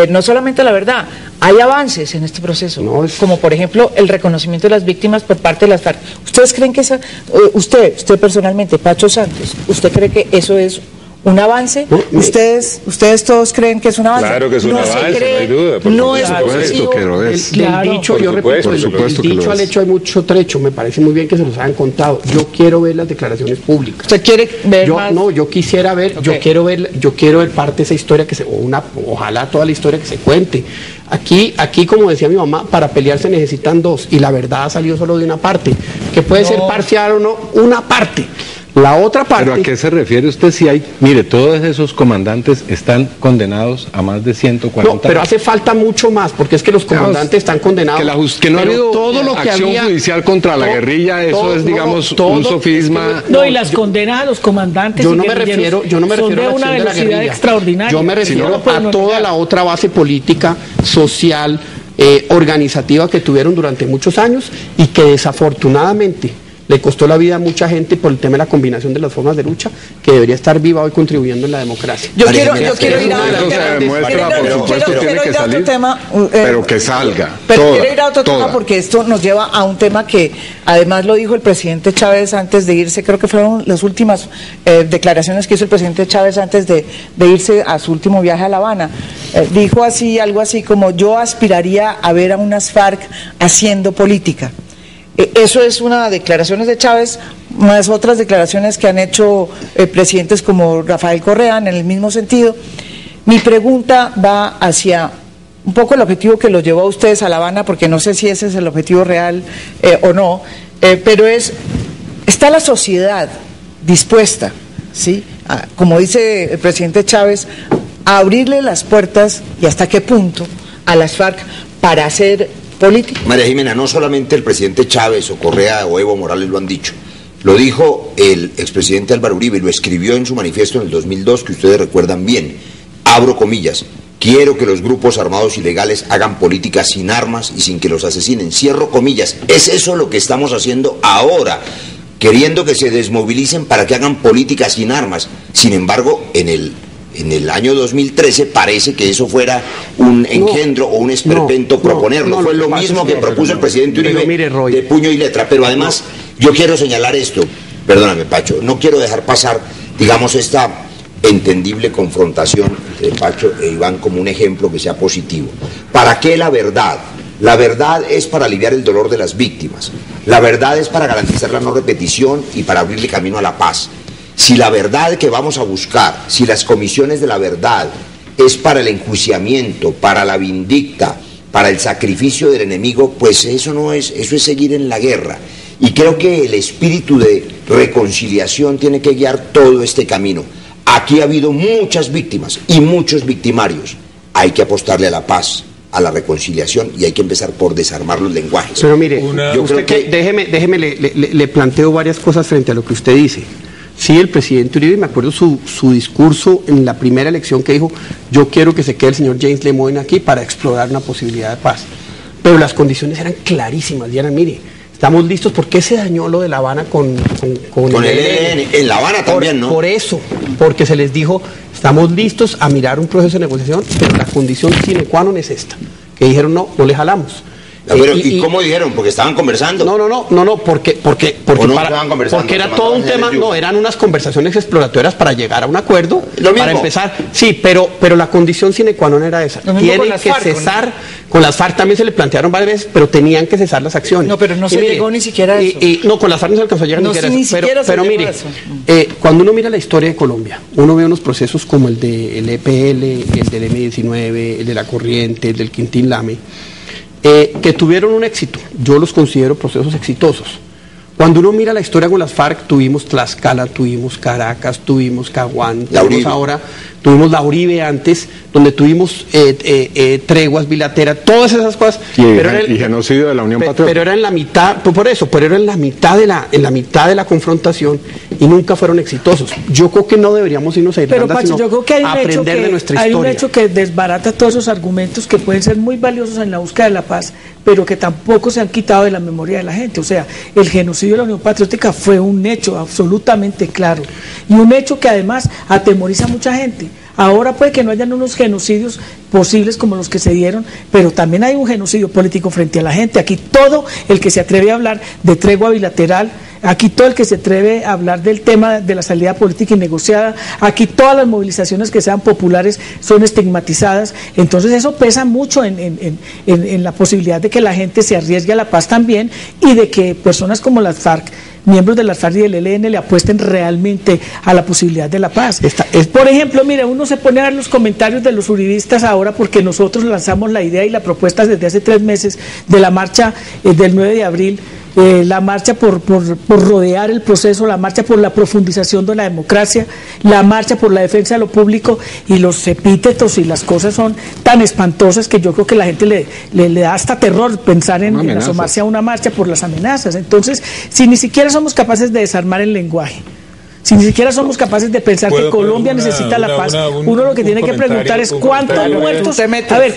no solamente la verdad, hay avances en este proceso, como por ejemplo el reconocimiento de las víctimas por parte de las FARC. ¿Ustedes creen que usted personalmente, Pacho Santos, usted cree que eso es un avance? ¿Ustedes todos creen que es un avance? Claro que es un avance, no hay duda. No es positivo que lo es. Del dicho, yo repito, del dicho al hecho hay mucho trecho. Me parece muy bien que se los hayan contado. Yo quiero ver las declaraciones públicas. ¿Usted quiere ver más? No, yo quisiera ver, yo quiero ver parte de esa historia ojalá toda la historia que se cuente. Aquí, como decía mi mamá, para pelear se necesitan dos, y la verdad ha salido solo de una parte, que puede ser parcial o no, una parte. La otra parte... ¿Pero a qué se refiere usted? Si hay, mire, todos esos comandantes están condenados a más de 140 años. No, pero hace falta mucho más, porque es que los comandantes están condenados. Que no ha habido todo lo que acción judicial contra la guerrilla, eso es, digamos, un sofisma. No, y las condenas a los comandantes... Yo no me refiero a la acción de la guerrilla. Extraordinaria. Yo me refiero a toda la otra base política, social, organizativa que tuvieron durante muchos años, y que desafortunadamente le costó la vida a mucha gente por el tema de la combinación de las formas de lucha, que debería estar viva hoy contribuyendo en la democracia. Yo quiero ir a otro tema. Pero que salga. Pero quiero ir a otro tema, porque esto nos lleva a un tema que además lo dijo el presidente Chávez antes de irse. Creo que fueron las últimas declaraciones que hizo el presidente Chávez antes de irse a su último viaje a La Habana. Dijo algo así como: yo aspiraría a ver a unas FARC haciendo política. Eso es una declaración de Chávez, más otras declaraciones que han hecho presidentes como Rafael Correa en el mismo sentido. Mi pregunta va hacia un poco el objetivo que los llevó a ustedes a La Habana, porque no sé si ese es el objetivo real o no, pero ¿está la sociedad dispuesta, ¿sí?, como dice el presidente Chávez, a abrirle las puertas, y hasta qué punto, a las FARC para hacer política? María Jimena, no solamente el presidente Chávez o Correa o Evo Morales lo han dicho, lo dijo el expresidente Álvaro Uribe, y lo escribió en su manifiesto en el 2002, que ustedes recuerdan bien. Abro comillas: quiero que los grupos armados ilegales hagan política sin armas y sin que los asesinen. Cierro comillas. Es eso lo que estamos haciendo ahora, queriendo que se desmovilicen para que hagan política sin armas. Sin embargo, en el año 2013 parece que eso fuera un engendro o un esperpento proponerlo. Fue lo mismo que propuso el presidente Uribe, de puño y letra. Pero además, yo quiero señalar esto, perdóname, Pacho, no quiero dejar pasar, digamos, esta entendible confrontación entre Pacho e Iván como un ejemplo que sea positivo. ¿Para qué la verdad? La verdad es para aliviar el dolor de las víctimas. La verdad es para garantizar la no repetición y para abrirle camino a la paz. Si la verdad que vamos a buscar, si las comisiones de la verdad es para el enjuiciamiento, para la vindicta, para el sacrificio del enemigo, pues eso es seguir en la guerra. Y creo que el espíritu de reconciliación tiene que guiar todo este camino. Aquí ha habido muchas víctimas y muchos victimarios. Hay que apostarle a la paz, a la reconciliación, y hay que empezar por desarmar los lenguajes. Pero mire, déjeme le planteo varias cosas frente a lo que usted dice. Sí, el presidente Uribe, me acuerdo su discurso en la primera elección, que dijo: yo quiero que se quede el señor James Lemoyne aquí para explorar una posibilidad de paz. Pero las condiciones eran clarísimas, y eran, mire, estamos listos. ¿Por qué se dañó lo de La Habana con el ELN? En La Habana también, ¿no? Por eso, porque se les dijo: estamos listos a mirar un proceso de negociación, pero la condición sine qua non es esta. Que dijeron: no le jalamos. Pero, ¿y cómo dijeron? Porque estaban conversando. No, porque era todo un tema, eran unas conversaciones exploratorias para llegar a un acuerdo, para empezar, sí, pero la condición sine qua non era esa. Tienen que cesar, con las FARC también se le plantearon varias veces, pero tenían que cesar las acciones. No, pero no se llegó ni siquiera a eso. No, con las FARC no se alcanzó a llegar ni siquiera a eso. Pero mire, cuando uno mira la historia de Colombia, uno ve unos procesos como el del EPL, el del M-19, el de la Corriente, el del Quintín Lame, que tuvieron un éxito. Yo los considero procesos exitosos. Cuando uno mira la historia con las FARC, tuvimos Tlaxcala, tuvimos Caracas, tuvimos Caguán, tuvimos la Uribe antes, donde tuvimos treguas bilaterales, todas esas cosas. Y genocidio de la Unión Patriótica. Pero era en la mitad, pero era en la mitad de la confrontación y nunca fueron exitosos. Yo creo que no deberíamos irnos a Irlanda, Pacho, yo creo que hay aprender de nuestra historia. Hay un hecho que desbarata todos esos argumentos que pueden ser muy valiosos en la búsqueda de la paz, pero que tampoco se han quitado de la memoria de la gente. O sea, el genocidio de la Unión Patriótica fue un hecho absolutamente claro y un hecho que además atemoriza a mucha gente. Ahora puede que no hayan unos genocidios posibles como los que se dieron, pero también hay un genocidio político frente a la gente. Aquí todo el que se atreve a hablar de tregua bilateral, aquí todo el que se atreve a hablar del tema de la salida política y negociada, aquí todas las movilizaciones que sean populares son estigmatizadas. Entonces eso pesa mucho en la posibilidad de que la gente se arriesgue a la paz también y de que personas como las FARC, miembros de las FARC y del ELN, le apuesten realmente a la posibilidad de la paz. Por ejemplo, mire, uno se pone a ver los comentarios de los uribistas ahora porque nosotros lanzamos la idea y la propuesta desde hace 3 meses de la marcha del 9 de abril, la marcha por rodear el proceso, la marcha por la profundización de la democracia, la marcha por la defensa de lo público, y los epítetos y las cosas son tan espantosas que yo creo que la gente le da hasta terror pensar en asomarse a una marcha por las amenazas. Entonces, si ni siquiera somos capaces de desarmar el lenguaje, si ni siquiera somos capaces de pensar que Colombia necesita la paz, uno lo que tiene que preguntar es cuántos muertos,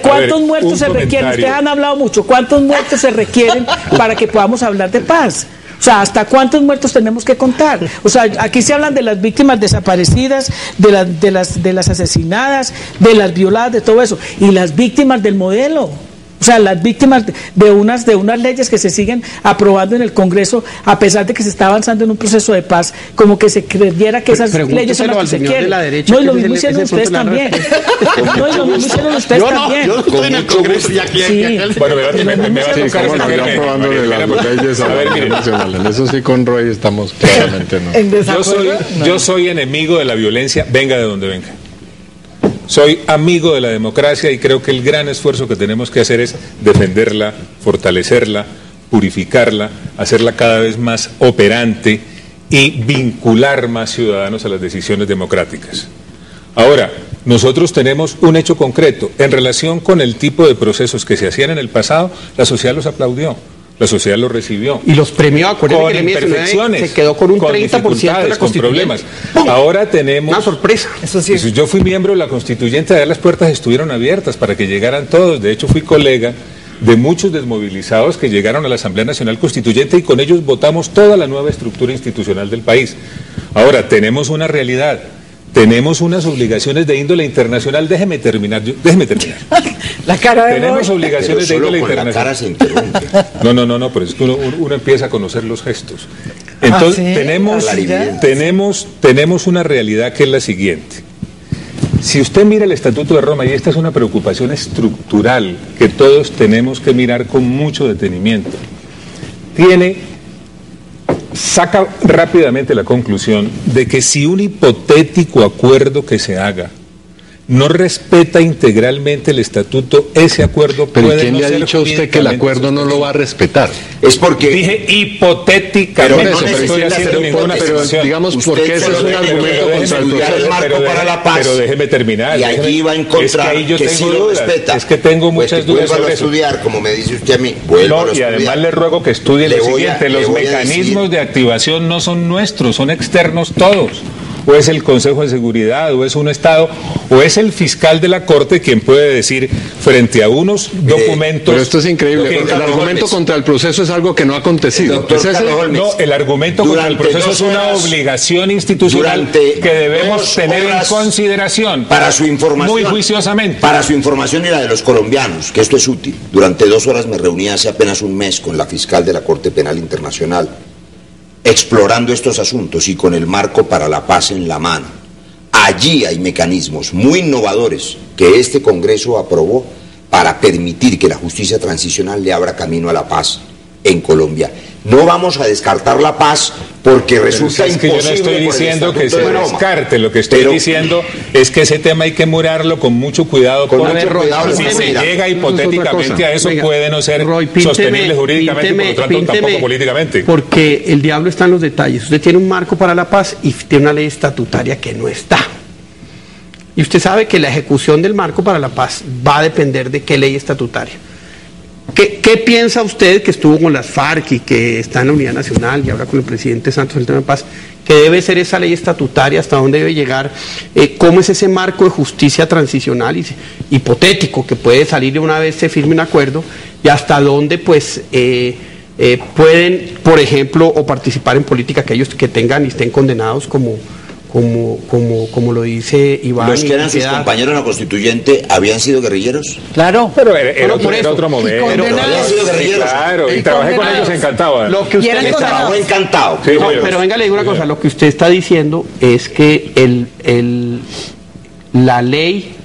cuántos muertos se requieren. Ustedes han hablado mucho, ¿cuántos muertos se requieren para que podamos hablar de paz? O sea, ¿hasta cuántos muertos tenemos que contar? O sea, aquí se hablan de las víctimas desaparecidas, de las asesinadas, de las violadas, de todo eso, y las víctimas del modelo. O sea, las víctimas de unas leyes que se siguen aprobando en el Congreso, a pesar de que se está avanzando en un proceso de paz, como que se creyera que esas leyes son las que se quieren. No, y lo mismo hicieron ustedes también. No, y lo mismo hicieron ustedes también. Yo no estoy en el Congreso y aquí. Bueno, me va a tocar aprobando de las leyes internacionales. En eso sí, con Roy estamos claramente no. Yo soy enemigo de la violencia, venga de donde venga. Soy amigo de la democracia y creo que el gran esfuerzo que tenemos que hacer es defenderla, fortalecerla, purificarla, hacerla cada vez más operante y vincular más ciudadanos a las decisiones democráticas. Ahora, nosotros tenemos un hecho concreto. En relación con el tipo de procesos que se hacían en el pasado, la sociedad los aplaudió. La sociedad lo recibió. Y los premió, acuérdense que el imperfecciones, se quedó con un 30% de la con problemas. Ahora tenemos... Una sorpresa. Eso sí. Yo fui miembro de la Constituyente, allá las puertas estuvieron abiertas para que llegaran todos. De hecho, fui colega de muchos desmovilizados que llegaron a la Asamblea Nacional Constituyente y con ellos votamos toda la nueva estructura institucional del país. Ahora, tenemos una realidad. Tenemos unas obligaciones de índole internacional. Déjeme terminar. La cara de Tenemos Roy. obligaciones de índole internacional. La cara se interrumpe. No, pero es que uno empieza a conocer los gestos. Entonces, ¿sí? tenemos una realidad que es la siguiente. Si usted mira el Estatuto de Roma, y esta es una preocupación estructural que todos tenemos que mirar con mucho detenimiento, saca rápidamente la conclusión de que si un hipotético acuerdo que se haga no respeta integralmente el estatuto, ese acuerdo puede no ser. ¿Pero quién le ha dicho a usted que el acuerdo no lo va a respetar? Es porque... Dije hipotéticamente, no estoy haciendo ninguna pero digamos, porque ese es un argumento contra el marco para la paz. Pero déjeme terminar. Y aquí va a encontrar que sí lo respeta. Es que tengo muchas dudas sobre eso. Estudiar, como me dice usted a mí. Y además le ruego que estudie lo siguiente. Los mecanismos de activación no son nuestros, son externos todos. o es el Consejo de Seguridad, o es un Estado, o es el fiscal de la Corte quien puede decir frente a unos documentos... Pero esto es increíble, porque el argumento contra el proceso es algo que no ha acontecido. No, el argumento contra el proceso es una obligación institucional que debemos tener en consideración para su información, muy juiciosamente. Para su información y la de los colombianos, que esto es útil. Durante 2 horas me reuní hace apenas un mes con la fiscal de la Corte Penal Internacional, explorando estos asuntos y con el marco para la paz en la mano. Allí hay mecanismos muy innovadores que este Congreso aprobó para permitir que la justicia transicional le abra camino a la paz en Colombia. No vamos a descartar la paz porque resulta imposible. Yo no estoy diciendo que se descarte, lo que estoy diciendo es que ese tema hay que murarlo con mucho cuidado. Si se llega hipotéticamente a eso, puede no ser sostenible jurídicamente y por lo tanto tampoco políticamente. Porque el diablo está en los detalles. Usted tiene un marco para la paz y tiene una ley estatutaria que no está. Y usted sabe que la ejecución del marco para la paz va a depender de qué ley estatutaria. ¿Qué piensa usted, que estuvo con las FARC y que está en la Unidad Nacional y ahora con el presidente Santos en el tema de paz, que debe ser esa ley estatutaria, hasta dónde debe llegar, cómo es ese marco de justicia transicional hipotético que puede salir de una vez se firme un acuerdo y hasta dónde pues pueden, por ejemplo, o participar en política aquellos que tengan y estén condenados como lo dice Iván? ¿Los que eran sus compañeros en la constituyente habían sido guerrilleros? Claro. Pero era otro momento. Pero habían sido guerrilleros. Claro, y trabajé con ellos encantado. Lo que usted trabajó encantado. Sí, no, pero venga, le digo una cosa. Lo que usted está diciendo es que la ley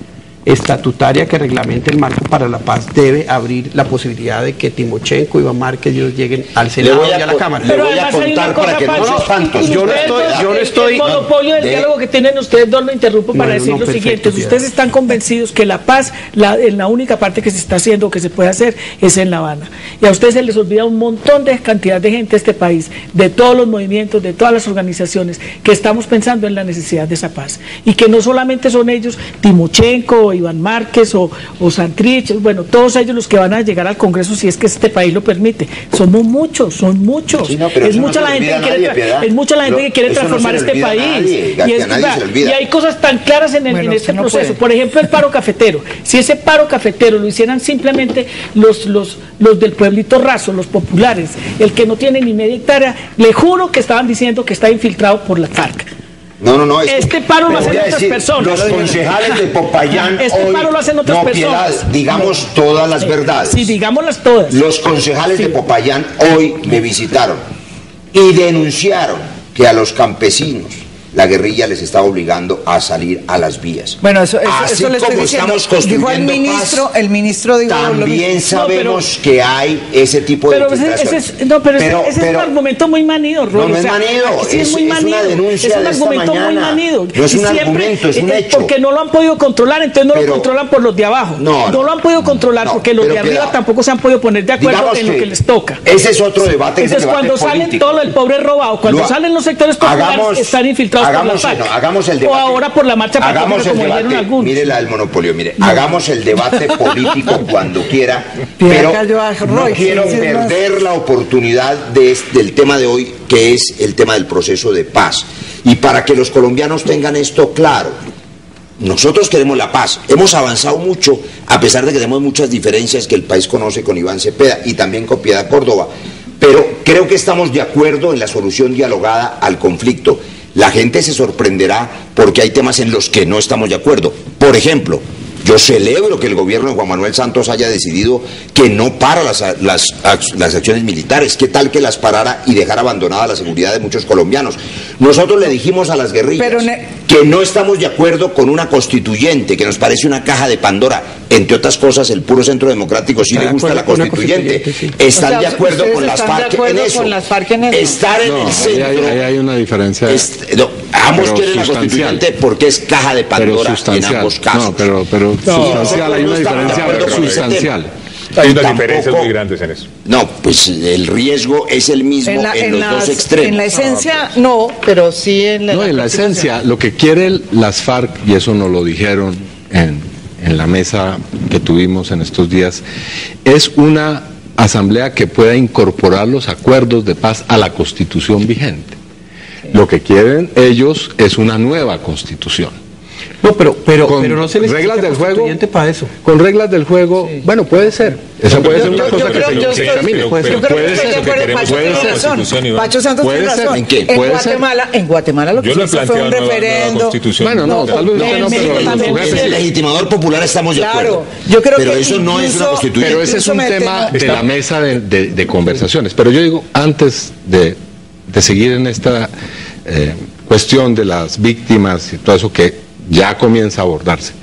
estatutaria que reglamente el marco para la paz debe abrir la posibilidad de que Timochenko y Iván Márquez ellos lleguen al Senado y a la Cámara. Le voy a contar para que no se espanten. Yo no estoy... El monopolio del diálogo que tienen ustedes dos lo interrumpo para decir lo siguiente. Ustedes están convencidos que la paz, en la única parte que se está haciendo, que se puede hacer, es en La Habana. Y a ustedes se les olvida un montón de cantidad de gente de este país, de todos los movimientos, de todas las organizaciones, que estamos pensando en la necesidad de esa paz. Y que no solamente son ellos, Timochenko, Iván Márquez o Santrich, bueno, todos ellos los que van a llegar al Congreso si es que este país lo permite. Somos muchos, son muchos. Sí, no, es mucha la gente que quiere transformar este país. Y hay cosas tan claras en este proceso. Por ejemplo, el paro cafetero. Si ese paro cafetero lo hicieran simplemente los del pueblito raso, los populares, el que no tiene ni media hectárea, le juro que estaban diciendo que está infiltrado por la FARC. No. Este paro lo hacen otras personas. Los concejales de Popayán paro lo hacen otras personas. Piedad, digamos todas las verdades. Sí, digámoslas todas. Los concejales de Popayán hoy me visitaron y denunciaron que a los campesinos la guerrilla les está obligando a salir a las vías. Bueno, eso le estoy como diciendo. Estamos construyendo Dijo el ministro dijo también sabemos que hay ese tipo de ese es un argumento muy manido, Rollo. No es manido, es una denuncia. Es un argumento muy manido. No es un argumento, es un hecho. Porque no lo han podido controlar, entonces no lo controlan por los de abajo. No lo han podido controlar porque los de arriba tampoco se han podido poner de acuerdo en lo que les toca. Ese es otro debate. Entonces cuando salen todo el pobre robado, cuando salen los sectores populares están infiltrados. Hagamos el debate. O ahora por la marcha pacífica, como dijeron algunos. Mire la del monopolio, hagamos el debate político cuando quiera, pero no quiero perder la oportunidad del tema de hoy, que es el tema del proceso de paz. Y para que los colombianos tengan esto claro, nosotros queremos la paz. Hemos avanzado mucho, a pesar de que tenemos muchas diferencias que el país conoce con Iván Cepeda y también con Piedad Córdoba, pero creo que estamos de acuerdo en la solución dialogada al conflicto. La gente se sorprenderá porque hay temas en los que no estamos de acuerdo. Por ejemplo, yo celebro que el gobierno de Juan Manuel Santos haya decidido que no para las acciones militares. ¿Qué tal que las parara y dejara abandonada la seguridad de muchos colombianos? Nosotros le dijimos a las guerrillas que no estamos de acuerdo con una constituyente, que nos parece una caja de Pandora. Entre otras cosas, el Puro Centro Democrático sí le gusta la constituyente. ¿Están de acuerdo con las FARC en eso? Estar en el centro. Ahí hay una diferencia. Ambos quieren la constituyente porque es caja de Pandora en ambos casos. No, pero sustancial, hay una diferencia sustancial. Hay unas diferencias muy grandes en eso. No, pues el riesgo es el mismo en los dos extremos. En la esencia no, pero sí en la... No, en la esencia, lo que quieren las FARC, y eso nos lo dijeron en la mesa que tuvimos en estos días, es una asamblea que pueda incorporar los acuerdos de paz a la Constitución vigente. Lo que quieren ellos es una nueva constitución. No, pero no se necesita reglas del juego para eso. Con reglas del juego, sí. Bueno, puede ser. Esa puede ser una cosa que se examine. Puede ser. Pacho Santos tiene razón. ¿En qué? En Guatemala lo que se hizo fue un referendo. Bueno, no, tal vez usted no, pero el legitimador popular estamos de acuerdo. Yo creo pero que eso no es una constitución. Pero ese es un tema de la mesa de conversaciones. Pero yo digo, antes de seguir en esta cuestión de las víctimas y todo eso que ya comienza a abordarse.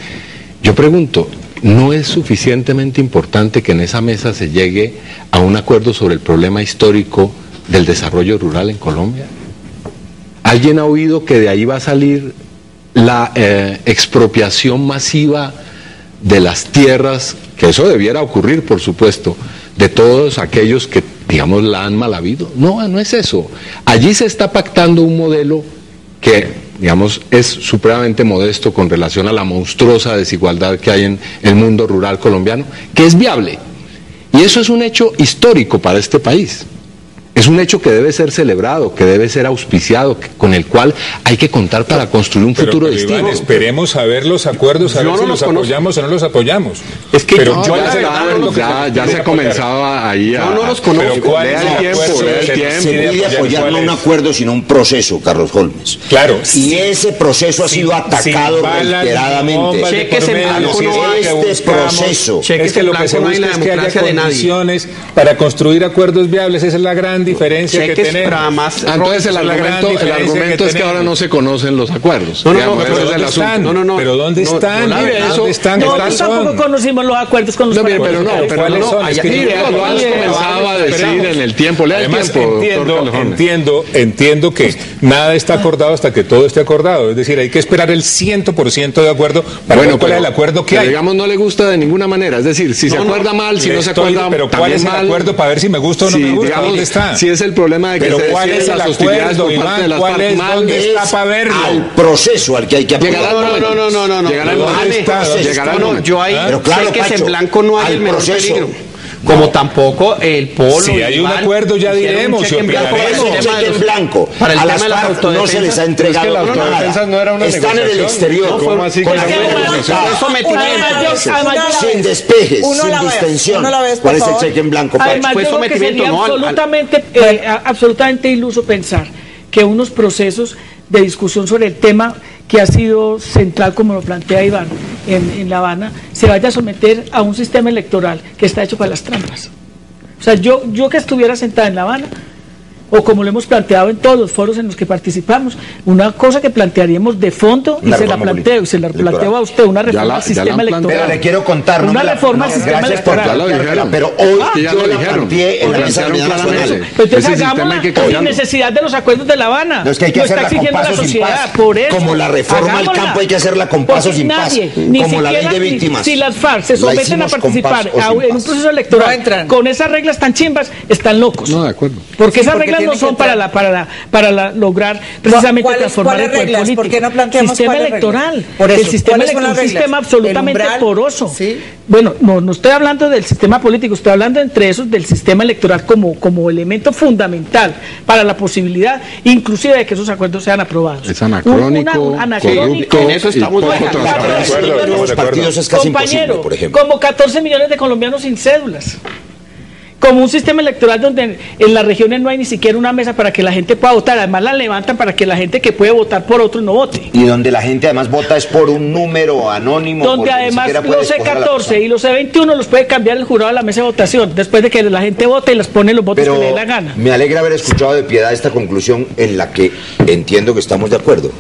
Yo pregunto, ¿no es suficientemente importante que en esa mesa se llegue a un acuerdo sobre el problema histórico del desarrollo rural en Colombia? ¿Alguien ha oído que de ahí va a salir la expropiación masiva de las tierras, que eso debiera ocurrir, por supuesto, de todos aquellos que, digamos, la han mal habido? No, no es eso. Allí se está pactando un modelo que, digamos, es supremamente modesto con relación a la monstruosa desigualdad que hay en el mundo rural colombiano, que es viable. Y eso es un hecho histórico para este país. Es un hecho que debe ser celebrado, que debe ser auspiciado, con el cual hay que contar para construir un futuro distinto. Iván, esperemos a ver los acuerdos, a ver si los apoyamos o no los apoyamos. Es que pero ya se ha comenzado ahí a... No los conozco. Lea el tiempo. Se puede apoyar no un acuerdo, sino un proceso, Carlos Holmes. Claro. Y ese proceso ha sido atacado reiteradamente. Este proceso. Es que lo que se busca es que haya condiciones para construir acuerdos viables. Esa es la gran diferencia que tenemos. Entonces el argumento es que ahora no se conocen los acuerdos. Pero ¿dónde están? ¿Dónde están? Tampoco conocimos los acuerdos con los pero lo has comenzado a decir en el tiempo. Además, entiendo que nada está acordado hasta que todo esté acordado. Es decir, hay que esperar el 100% de acuerdo para ver cuál es el acuerdo que hay. Digamos, no le gusta de ninguna manera. Es decir, si se acuerda mal, si no se acuerda mal. Pero ¿cuál es el acuerdo para ver si me gusta o no me gusta? ¿Dónde está? Si es el problema de que pero ¿cuál es el acuerdo, Iván? ¿Cuál es? ¿Dónde está para verlo? Al proceso al que hay que apoyar. No. Yo ahí sé que en blanco no hay el menor peligro. Como tampoco el polo. Si hay un acuerdo ya diremos. Cheque en blanco. Para el tema de la autodefensa no se les ha entregado la autodefensa no era una negociación. Están en el exterior. ¿Cómo así que sin despejes, sin distensión? ¿Cuál es el cheque en blanco? Además, yo creo que sería absolutamente iluso pensar que unos procesos de discusión sobre el tema que ha sido central, como lo plantea Iván, en La Habana, se vaya a someter a un sistema electoral que está hecho para las trampas. O sea, yo que estuviera sentada en La Habana, o como lo hemos planteado en todos los foros en los que participamos, una cosa que plantearíamos de fondo, y se la planteo, a usted, una reforma al sistema electoral. Pero le quiero contar, una reforma al sistema electoral. Pero hoy yo la planteé en la mesa de unidad nacional. Entonces hagámosla sin necesidad de los acuerdos de La Habana. No, es que hay que hacerla con pasos sin paz. Por eso, como la reforma al campo hay que hacerla con pasos sin paz. Como la ley de víctimas. Si las FARC se someten a participar en un proceso electoral con esas reglas tan chimbas, están locos. No, de acuerdo. Porque esas reglas no son para lograr precisamente transformar el poder político. ¿Por qué no planteamos sistema electoral? Por eso, el sistema electoral es un sistema absolutamente poroso. ¿Sí? Bueno, no estoy hablando del sistema político, estoy hablando entre esos del sistema electoral como elemento fundamental para la posibilidad, inclusive, de que esos acuerdos sean aprobados. Es anacrónico, corrupto, en eso estamos de acuerdo. Los partidos es casi imposible, por ejemplo. Como 14 millones de colombianos sin cédulas. Como un sistema electoral donde en las regiones no hay ni siquiera una mesa para que la gente pueda votar, además la levantan para que la gente que puede votar por otro no vote. Y donde la gente además vota es por un número anónimo. Donde además los C14 y los C21 los puede cambiar el jurado de la mesa de votación, después de que la gente vote y les pone los votos que le dé la gana. Me alegra haber escuchado de Piedad esta conclusión en la que entiendo que estamos de acuerdo.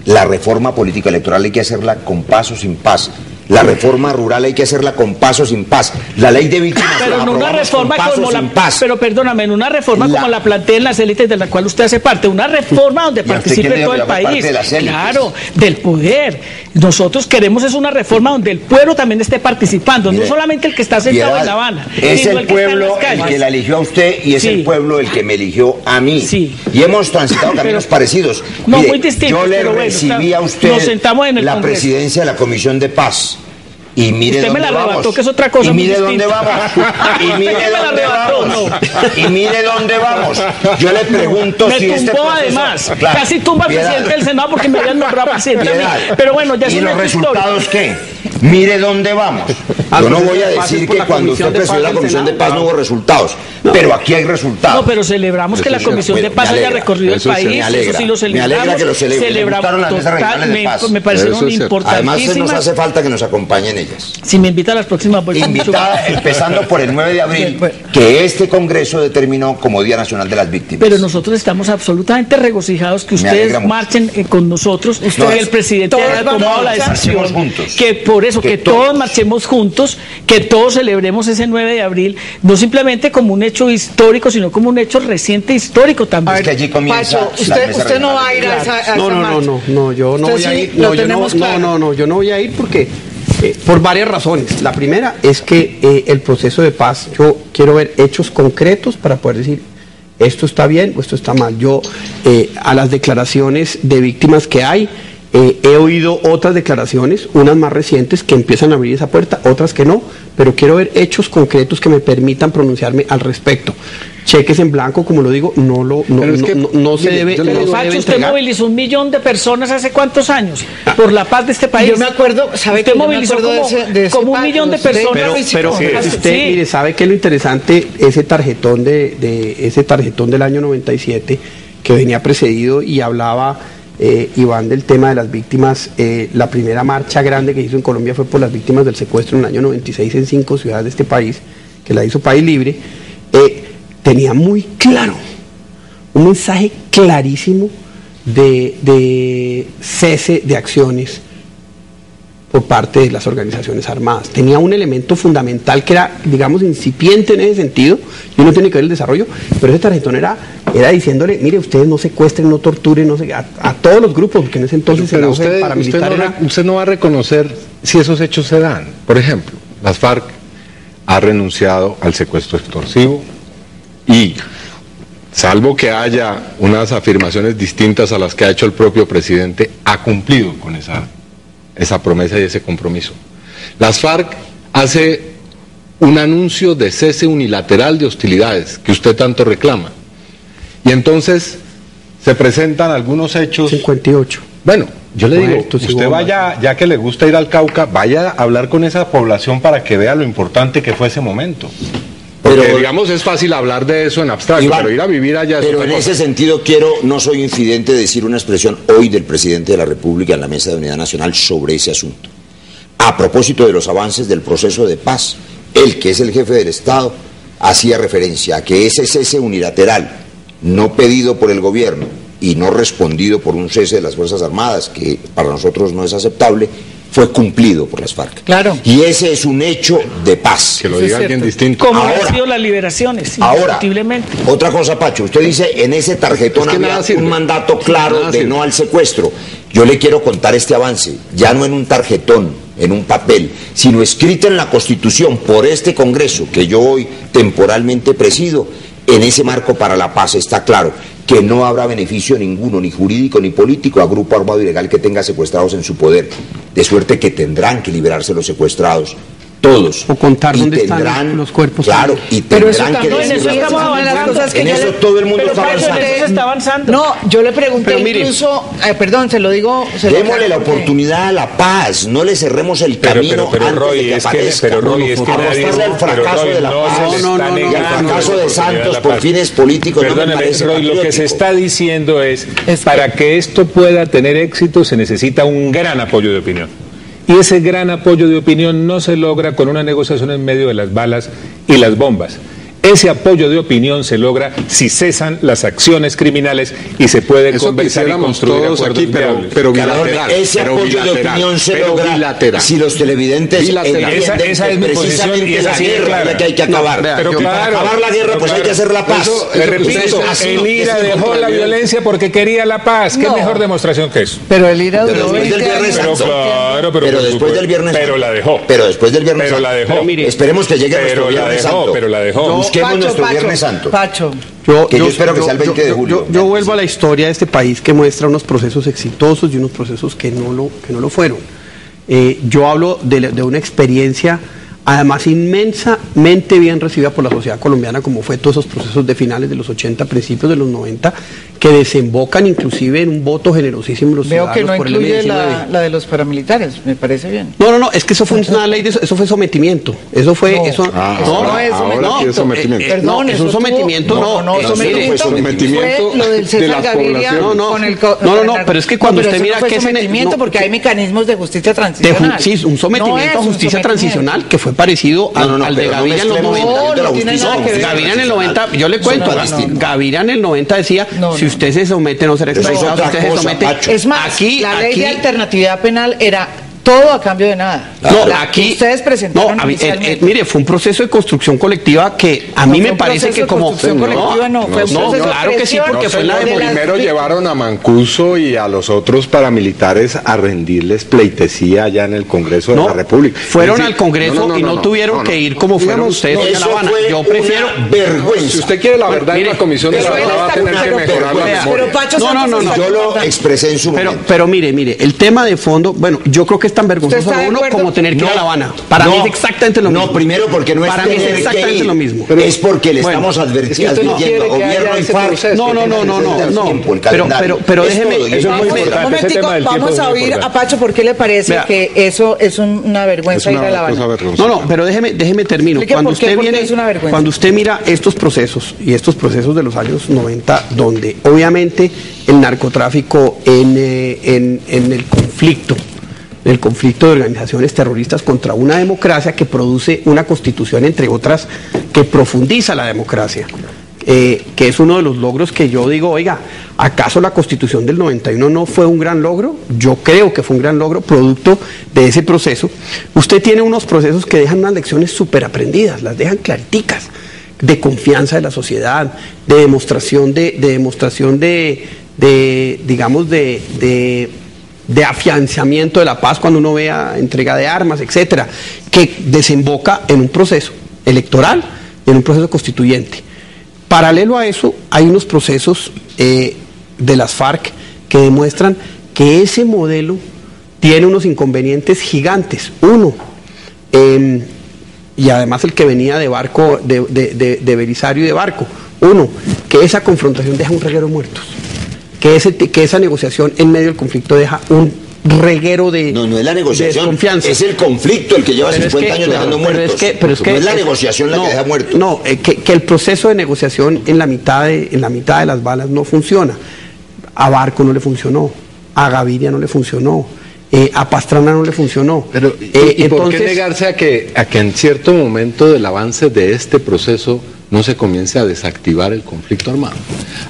La reforma política electoral hay que hacerla con paso sin paz. La reforma rural hay que hacerla con paso sin paz. La ley de víctimas pero no una reforma como la paz. Pero perdóname, en una reforma como la plantea en las élites de la cual usted hace parte, una reforma donde participe todo el país. Claro, del poder. Nosotros queremos es una reforma donde el pueblo también esté participando, no solamente el que está sentado en La Habana. Es el pueblo el que la eligió a usted y es el pueblo el que me eligió a mí. Sí. Y hemos transitado caminos parecidos. No, muy distintos. Yo le recibí a usted la presidencia de la Comisión de Paz. Y mire usted me la arrebató, que es otra cosa. Y mire dónde vamos. Y mire dónde vamos. Y mire dónde vamos. Yo le pregunto me si este tumbó proceso, además. claro, Casi tumba al presidente del Senado porque me habían nombrado presidente a mí. Pero bueno, ya es ¿y una los resultados historia. qué? Mire dónde vamos. Yo no voy a decir que cuando usted presidió la Comisión de Paz no hubo resultados, pero aquí hay resultados. No, pero celebramos que la Comisión de Paz haya recorrido el país, eso sí lo celebramos. Me alegra que lo celebramos las mesas regionales de paz. Me parecieron importantísimas. Además nos hace falta que nos acompañen ellas. Si me invita a las próximas, voy con mucho gusto. Empezando por el 9 de abril, que este Congreso determinó como Día Nacional de las Víctimas. Pero nosotros estamos absolutamente regocijados que ustedes marchen con nosotros, que el presidente haya tomado la decisión, que por eso, que todos marchemos juntos, que todos celebremos ese 9 de abril, no simplemente como un hecho histórico, sino como un hecho reciente histórico también. Es que allí comienza. Pacho, usted no va a ir a esa marcha. No, yo no voy a ir. Yo no voy a ir porque por varias razones. La primera es que el proceso de paz, yo quiero ver hechos concretos para poder decir esto está bien o esto está mal. Yo a las declaraciones de víctimas que hay, he oído otras declaraciones, unas más recientes que empiezan a abrir esa puerta, otras que no, pero quiero ver hechos concretos que me permitan pronunciarme al respecto. Cheques en blanco, como lo digo, no se debe. Pero Pacho, usted movilizó 1 millón de personas hace cuántos años por la paz de este país. Yo me acuerdo, ¿sabe que usted movilizó como 1 millón de personas? Pero usted, mire, sabe que lo interesante, ese tarjetón del año 97 que venía precedido y hablaba Iván del tema de las víctimas. La primera marcha grande que hizo en Colombia fue por las víctimas del secuestro en el año 96 en 5 ciudades de este país, que la hizo País Libre. Tenía muy claro, un mensaje clarísimo de cese de acciones por parte de las organizaciones armadas. Tenía un elemento fundamental que era, digamos, incipiente en ese sentido, y uno tiene que ver el desarrollo, pero ese tarjetón era diciéndole, mire, ustedes no secuestren, no torturen, a todos los grupos, porque en ese entonces pero usted no va a reconocer si esos hechos se dan. Por ejemplo, las FARC ha renunciado al secuestro extorsivo y, salvo que haya unas afirmaciones distintas a las que ha hecho el propio presidente, ha cumplido con esa promesa y ese compromiso. Las FARC hace un anuncio de cese unilateral de hostilidades que usted tanto reclama, y entonces se presentan algunos hechos. 58. Bueno, yo le digo, usted vaya, ya que le gusta ir al Cauca, vaya a hablar con esa población para que vea lo importante que fue ese momento. Porque, digamos, es fácil hablar de eso en abstracto, Iván, pero ir a vivir allá es pero en ese sentido no soy infidente de decir una expresión hoy del presidente de la República en la Mesa de Unidad Nacional sobre ese asunto. A propósito de los avances del proceso de paz, él, que es el jefe del Estado, hacía referencia a que ese cese unilateral, no pedido por el gobierno y no respondido por un cese de las Fuerzas Armadas, que para nosotros no es aceptable, fue cumplido por las FARC. Claro. Y ese es un hecho de paz. Que lo diga alguien distinto. Como han sido las liberaciones, indiscutiblemente. Otra cosa, Pacho, usted dice, en ese tarjetón había un mandato claro de no al secuestro. Yo le quiero contar este avance, ya no en un tarjetón, en un papel, sino escrito en la Constitución por este Congreso, que yo hoy temporalmente presido. En ese marco para la paz está claro que no habrá beneficio ninguno, ni jurídico ni político, a grupo armado ilegal que tenga secuestrados en su poder, de suerte que tendrán que liberarse los secuestrados, todos. O contar dónde están los cuerpos. Claro, y tendrán que decir. En eso todo el mundo está avanzando. No, yo le pregunté incluso, perdón, se lo digo. Démosle la oportunidad a la paz, no le cerremos el camino antes de que aparezca. Apostarle al fracaso de la paz, y al fracaso de Santos por fines políticos. Perdóneme, Roy, lo que se está diciendo es para que esto pueda tener éxito se necesita un gran apoyo de opinión. Y ese gran apoyo de opinión no se logra con una negociación en medio de las balas y las bombas. Ese apoyo de opinión se logra si cesan las acciones criminales y se puede conversar y construir acuerdos aquí, pero bilateral. Ese apoyo de opinión se logra si los televidentes entienden esa es mi posición y esa sí es clara. Que hay que acabar. Pero para acabar la guerra pues hay que hacer la paz. Le repito, el IRA dejó la violencia porque quería la paz. ¿Qué mejor demostración que eso? Pero el IRA duró 20 años. Pero después del Viernes Santo. Pero la dejó. Pero después del Viernes Santo. Pero la dejó. Esperemos que llegue nuestro Viernes Santo. Pero la dejó. Busquemos nuestro Viernes Santo. Pacho. Yo espero que sea el 20 de julio. Yo vuelvo a la historia de este país que muestra unos procesos exitosos y unos procesos que no lo fueron. Yo hablo de una experiencia además inmensamente bien recibida por la sociedad colombiana, como fue todos esos procesos de finales de los 80, principios de los 90, que desembocan inclusive en un voto generosísimo en los ciudadanos. Veo que no por incluye el la de los paramilitares, me parece bien. No, es que eso fue una ley, eso fue sometimiento. Eso fue, no es sometimiento. Perdón, es un sometimiento, sometimiento fue lo del César Gaviria con el pero es que cuando usted mira que sometimiento, porque hay mecanismos de justicia transicional. Sí, un sometimiento a justicia transicional que fue parecido al de Gaviria en los 90. Gaviria en el 90, yo le cuento, Gaviria en el 90 decía, si usted se somete no será extraditado, usted se somete. Es más, la ley de alternatividad penal era todo a cambio de nada. Aquí ustedes presentaron mire, fue un proceso de construcción colectiva que a mí me parece que como claro que sí, porque fue la de primero llevaron a Mancuso y a los otros paramilitares a rendirles pleitesía allá en el Congreso de la República. Fueron al Congreso y no tuvieron que ir como fueron ustedes a La Habana. Yo prefiero vergüenza. Si usted quiere la verdad en la Comisión de la Verdad va a tener que mejorar la memoria. Yo lo expresé en su momento. Pero mire, el tema de fondo, bueno, yo creo que es tan vergonzoso uno como tener que ir a La Habana. Para mí es exactamente lo mismo. No, primero porque no es para mí es exactamente lo mismo. Es porque le estamos advirtiendo gobierno y FARC. Pero déjeme. Vamos a oír a Pacho por qué le parece que eso es una vergüenza ir a La Habana. No, pero déjeme termino. Cuando usted mira estos procesos y estos procesos de los años 90, donde obviamente el narcotráfico en el conflicto de organizaciones terroristas contra una democracia que produce una constitución, entre otras, que profundiza la democracia, que es uno de los logros que yo digo, oiga, ¿acaso la Constitución del 91 no fue un gran logro? Yo creo que fue un gran logro, producto de ese proceso. Usted tiene unos procesos que dejan unas lecciones súper aprendidas, las dejan clariticas, de confianza de la sociedad, de demostración de afianzamiento de la paz cuando uno vea entrega de armas, etcétera, que desemboca en un proceso electoral y en un proceso constituyente. Paralelo a eso, hay unos procesos de las FARC que demuestran que ese modelo tiene unos inconvenientes gigantes. Uno, y además el que venía de Barco, de Belisario y de Barco. Uno, que esa confrontación deja un reguero de muertos. Que esa negociación en medio del conflicto deja un reguero de no es la negociación, desconfianza. Es el conflicto el que lleva 50 años dejando muertos. No es la negociación la que deja muertos. No, que el proceso de negociación en la mitad de las balas no funciona. A Barco no le funcionó, a Gaviria no le funcionó, a Pastrana no le funcionó. Pero, ¿y por qué negarse a que en cierto momento del avance de este proceso no se comience a desactivar el conflicto armado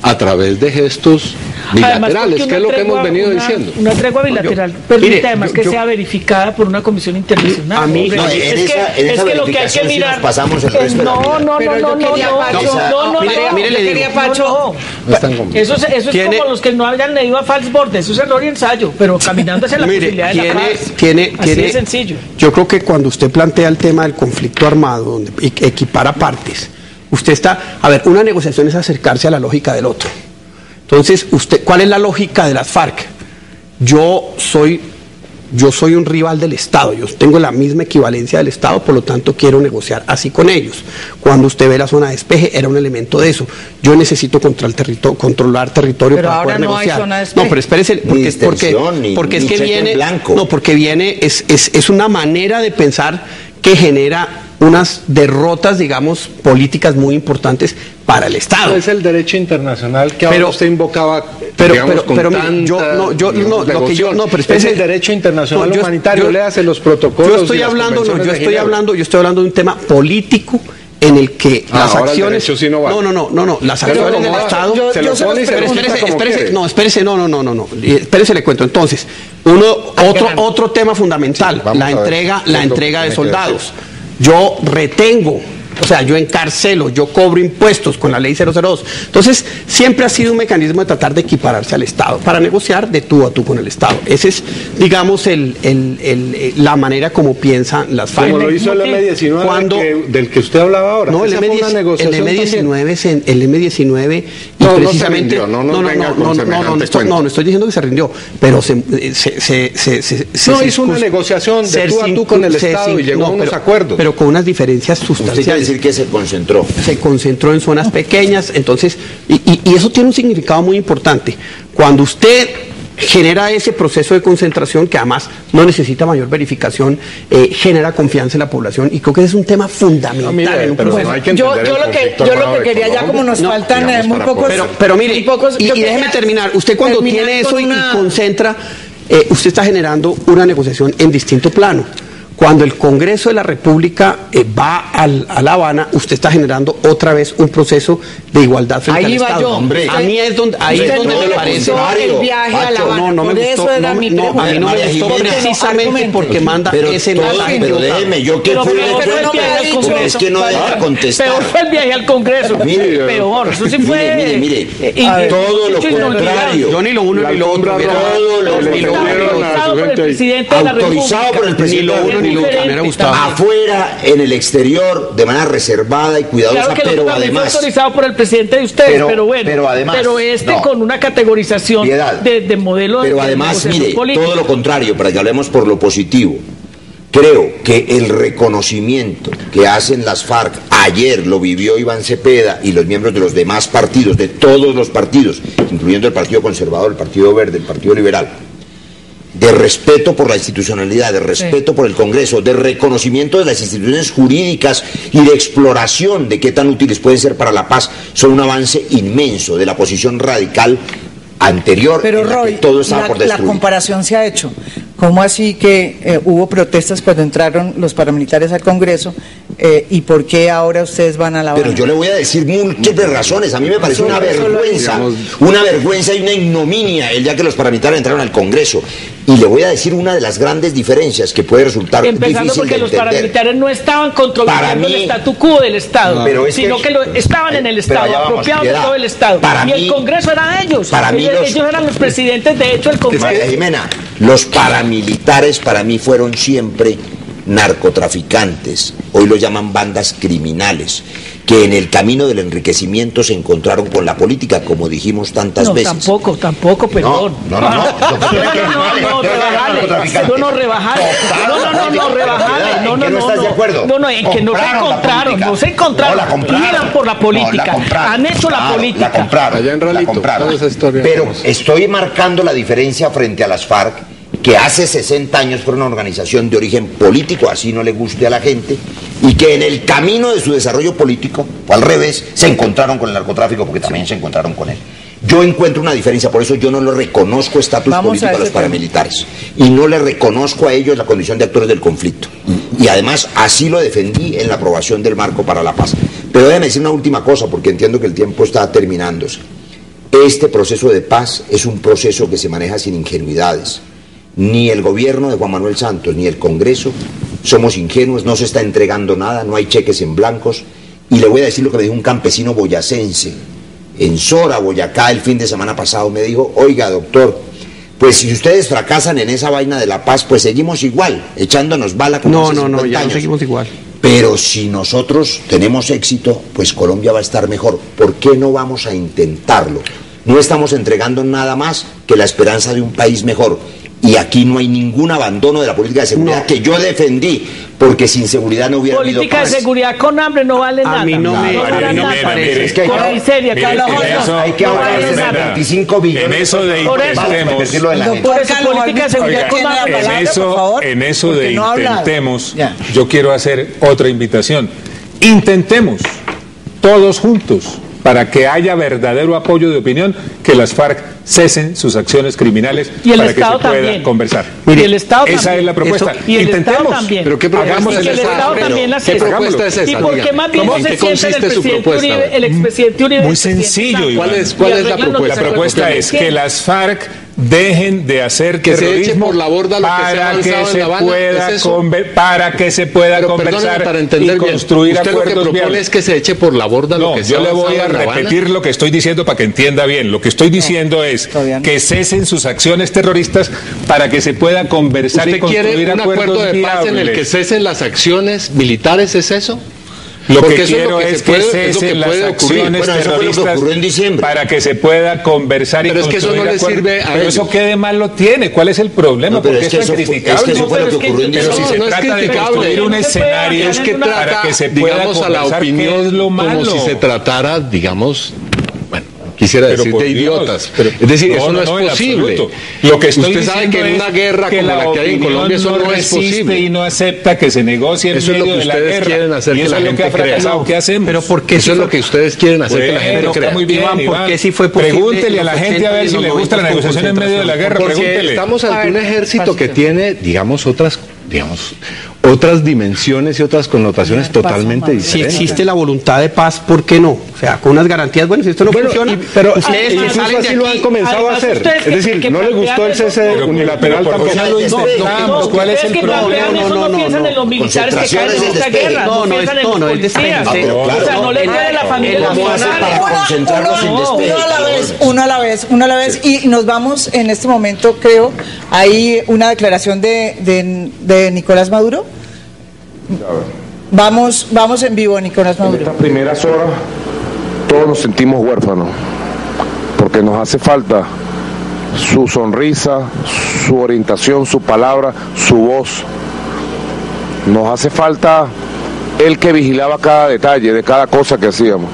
a través de gestos bilaterales, que es lo que hemos venido diciendo? Una tregua bilateral permite además que sea verificada por una comisión internacional. A mí es que lo que hay que mirar pasamos el resto eso es como los que no hayan leído a Falsborg, eso es error y ensayo, pero caminando hacia la posibilidad de la paz. Así de sencillo. Yo creo que cuando usted plantea el tema del conflicto armado, donde equipara partes, usted está, una negociación es acercarse a la lógica del otro. Entonces, ¿cuál es la lógica de las FARC? Yo soy un rival del Estado, yo tengo la misma equivalencia del Estado, por lo tanto quiero negociar así con ellos. Cuando usted ve la zona de despeje, era un elemento de eso. Yo necesito controlar territorio pero para poder negociar. Hay zona de despeje. No, pero espérese, es una manera de pensar que genera unas derrotas, digamos, políticas muy importantes para el Estado. Es el derecho internacional que ahora usted invocaba, pero es el derecho internacional humanitario, léase los protocolos. Yo estoy hablando de un tema político en el que las acciones las acciones del Estado espérese, le cuento. Entonces, otro tema fundamental, la entrega de soldados. Yo retengo O sea, yo encarcelo, yo cobro impuestos con la ley 002. Entonces, siempre ha sido un mecanismo de tratar de equipararse al Estado, para negociar de tú a tú con el Estado. Ese es, digamos, la manera como piensan las FARC. Como lo hizo el M19 del que usted hablaba ahora. No, el M19 y no, precisamente no estoy diciendo que se rindió, pero hizo una negociación de tú a tú con el Estado y llegó a unos acuerdos, pero con unas diferencias sustanciales. Usted quiere decir que se concentró en zonas pequeñas. Entonces, y eso tiene un significado muy importante. Cuando usted genera ese proceso de concentración, que además no necesita mayor verificación, genera confianza en la población, y creo que ese es un tema fundamental en un proceso. Yo lo que quería, ya como nos faltan muy pocos... Pero mire, y déjeme terminar. Usted cuando tiene eso y concentra, usted está generando una negociación en distinto plano. Cuando el Congreso de la República va a La Habana, usted está generando otra vez un proceso de igualdad frente al Estado. Hombre. A mí es donde me parece. El viaje a La Habana. No me gustó. A mí no me gustó precisamente porque manda ese mensaje. Pero déjeme, yo que fui es que no deja contestar. Peor fue el viaje al Congreso. Peor. Eso sí fue. Mire. Todo lo contrario. Yo ni lo uno ni lo otro. Autorizado por el presidente de la República. Afuera, en el exterior, de manera reservada y cuidadosa, claro que pero además fue autorizado por el presidente de ustedes, pero bueno, con una categorización de modelo. Pero además, mire, todo lo contrario, para que hablemos por lo positivo. Creo que el reconocimiento que hacen las FARC, ayer lo vivió Iván Cepeda y los miembros de los demás partidos, de todos los partidos, incluyendo el Partido Conservador, el Partido Verde, el Partido Liberal, de respeto por la institucionalidad, de respeto por el Congreso, de reconocimiento de las instituciones jurídicas y de exploración de qué tan útiles pueden ser para la paz, son un avance inmenso de la posición radical anterior. Pero en la Roy, que todo estaba por destruir. La comparación se ha hecho. ¿Cómo así que hubo protestas cuando entraron los paramilitares al Congreso? ¿Y por qué ahora ustedes van a La Habana? Pero yo le voy a decir múltiples razones. A mí me parece una vergüenza y una ignominia el día que los paramilitares entraron al Congreso. Y le voy a decir una de las grandes diferencias que puede resultar difícil de entender. Empezando porque los paramilitares no estaban controlando el statu quo del Estado, sino que estaban en el Estado, apropiados de todo el Estado. Y el Congreso era de ellos. Ellos eran los presidentes, de hecho, el Congreso. Jimena, los paramilitares para mí fueron siempre narcotraficantes, hoy lo llaman bandas criminales, que en el camino del enriquecimiento se encontraron con la política, como dijimos tantas veces. Tampoco, perdón. rebajale. ¿No estás de acuerdo? No, en que no se encontraron, iban por la política, han hecho la política. La compraron. Allá en Ralito, toda esa historia. Pero estoy marcando la diferencia frente a las FARC, que hace 60 años fue una organización de origen político, así no le guste a la gente, y que en el camino de su desarrollo político, o al revés, se encontraron con el narcotráfico, porque también se encontraron con él. Yo encuentro una diferencia, por eso yo no le reconozco estatus político a los paramilitares, y no le reconozco a ellos la condición de actores del conflicto. Y además, así lo defendí en la aprobación del marco para la paz. Pero déjeme decir una última cosa, porque entiendo que el tiempo está terminándose. Este proceso de paz es un proceso que se maneja sin ingenuidades. Ni el gobierno de Juan Manuel Santos, ni el Congreso somos ingenuos, no se está entregando nada, no hay cheques en blancos. Y le voy a decir lo que me dijo un campesino boyacense en Sora, Boyacá, el fin de semana pasado. Me dijo: oiga, doctor, pues si ustedes fracasan en esa vaina de la paz, pues seguimos igual, echándonos bala como hace 50 ya años. No seguimos igual. Pero si nosotros tenemos éxito, pues Colombia va a estar mejor. ¿Por qué no vamos a intentarlo? No estamos entregando nada más que la esperanza de un país mejor. Y aquí no hay ningún abandono de la política de seguridad que yo defendí, porque sin seguridad no hubiera habido paz. Política de seguridad con hambre no vale nada. A mí no me parece. Es que hay que ahorrarse 25 billones. En eso de intentemos. En eso de intentemos, yo quiero hacer otra invitación. Intentemos todos juntos, para que haya verdadero apoyo de opinión, que las FARC cesen sus acciones criminales y el para Estado que se pueda también conversar. Mire, y el Estado esa también. Es la propuesta. Y el Intentemos. Estado también. ¿Pero qué propuesta es esa? ¿Qué propuesta es esa? ¿Y por qué más bien no se siente el expresidente Uribe? Muy sencillo. ¿Cuál es la propuesta? La propuesta es que las FARC dejen de hacer que terrorismo se eche por la borda lo que se ha avanzado en La Habana, para que se pueda conversar para entender y construir bien, usted acuerdos lo que propone viables. es que se eche por la borda lo que se ha avanzado. Yo le voy a repetir lo que estoy diciendo para que entienda bien. Lo que estoy diciendo es que cesen sus acciones terroristas para que se pueda conversar y construir ¿Usted quiere un acuerdo de paz en el que cesen las acciones militares? ¿Es eso? Lo que quiero es que cesen las acciones terroristas en diciembre, para que se pueda conversar y construir acuerdos. Pero es que eso no le sirve a ellos. Eso qué de malo tiene. ¿Cuál es el problema? Porque es tan criticable. Es que eso fue lo que ocurrió en diciembre. Pero si se trata de construir un escenario para que se pueda a la opinión como si se tratara, digamos, quisiera decir de idiotas, pero es decir, eso no es posible. Lo que estoy usted sabe que en una guerra como la que hay en Colombia eso no es posible y no acepta que se negocie en medio de la guerra. Eso es lo que ustedes quieren hacer que la gente crea. ¿Qué hacemos? Pero porque eso es lo que ustedes quieren hacer que la gente crea. Muy bien, Iván, ¿por qué sí fue posible? Pregúntele a la gente a ver si le gusta la negociación en medio de la guerra. Porque estamos ante un ejército que tiene, digamos, otras dimensiones y otras connotaciones totalmente diferentes. Si existe la voluntad de paz, ¿por qué no? O sea, con unas garantías, bueno, si esto no funciona, pero ustedes incluso así lo han comenzado a hacer. Es decir, no les gustó el cese unilateral tampoco. ¿Cuál es el problema? No piensan en los militares que caen en esta guerra, no piensan en los policías. O sea, no les quede la familia uno a la vez, y nos vamos en este momento, creo, hay una declaración de Nicolás Maduro. Vamos en vivo, Nicolás Maduro. En estas primeras horas todos nos sentimos huérfanos porque nos hace falta su sonrisa, su orientación, su palabra, su voz. Nos hace falta el que vigilaba cada detalle de cada cosa que hacíamos,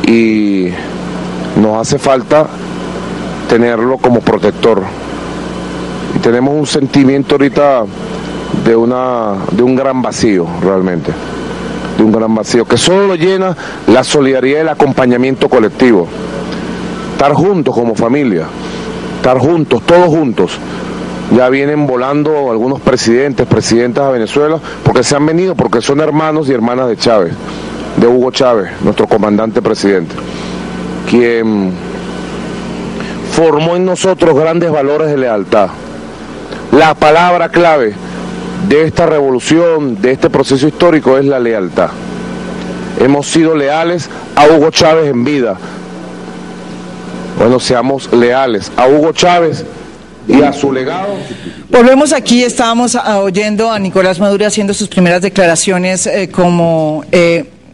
y nos hace falta tenerlo como protector. Y tenemos un sentimiento ahorita de un gran vacío, realmente, de un gran vacío que solo lo llena la solidaridad y el acompañamiento colectivo. Estar juntos como familia, estar juntos, todos juntos. Ya vienen volando algunos presidentas a Venezuela, porque se han venido, porque son hermanos y hermanas de Chávez, de Hugo Chávez, nuestro comandante presidente, quien formó en nosotros grandes valores de lealtad. La palabra clave de esta revolución, de este proceso histórico, es la lealtad. Hemos sido leales a Hugo Chávez en vida. Bueno, seamos leales a Hugo Chávez y a su legado. Volvemos aquí, estábamos oyendo a Nicolás Maduro haciendo sus primeras declaraciones como...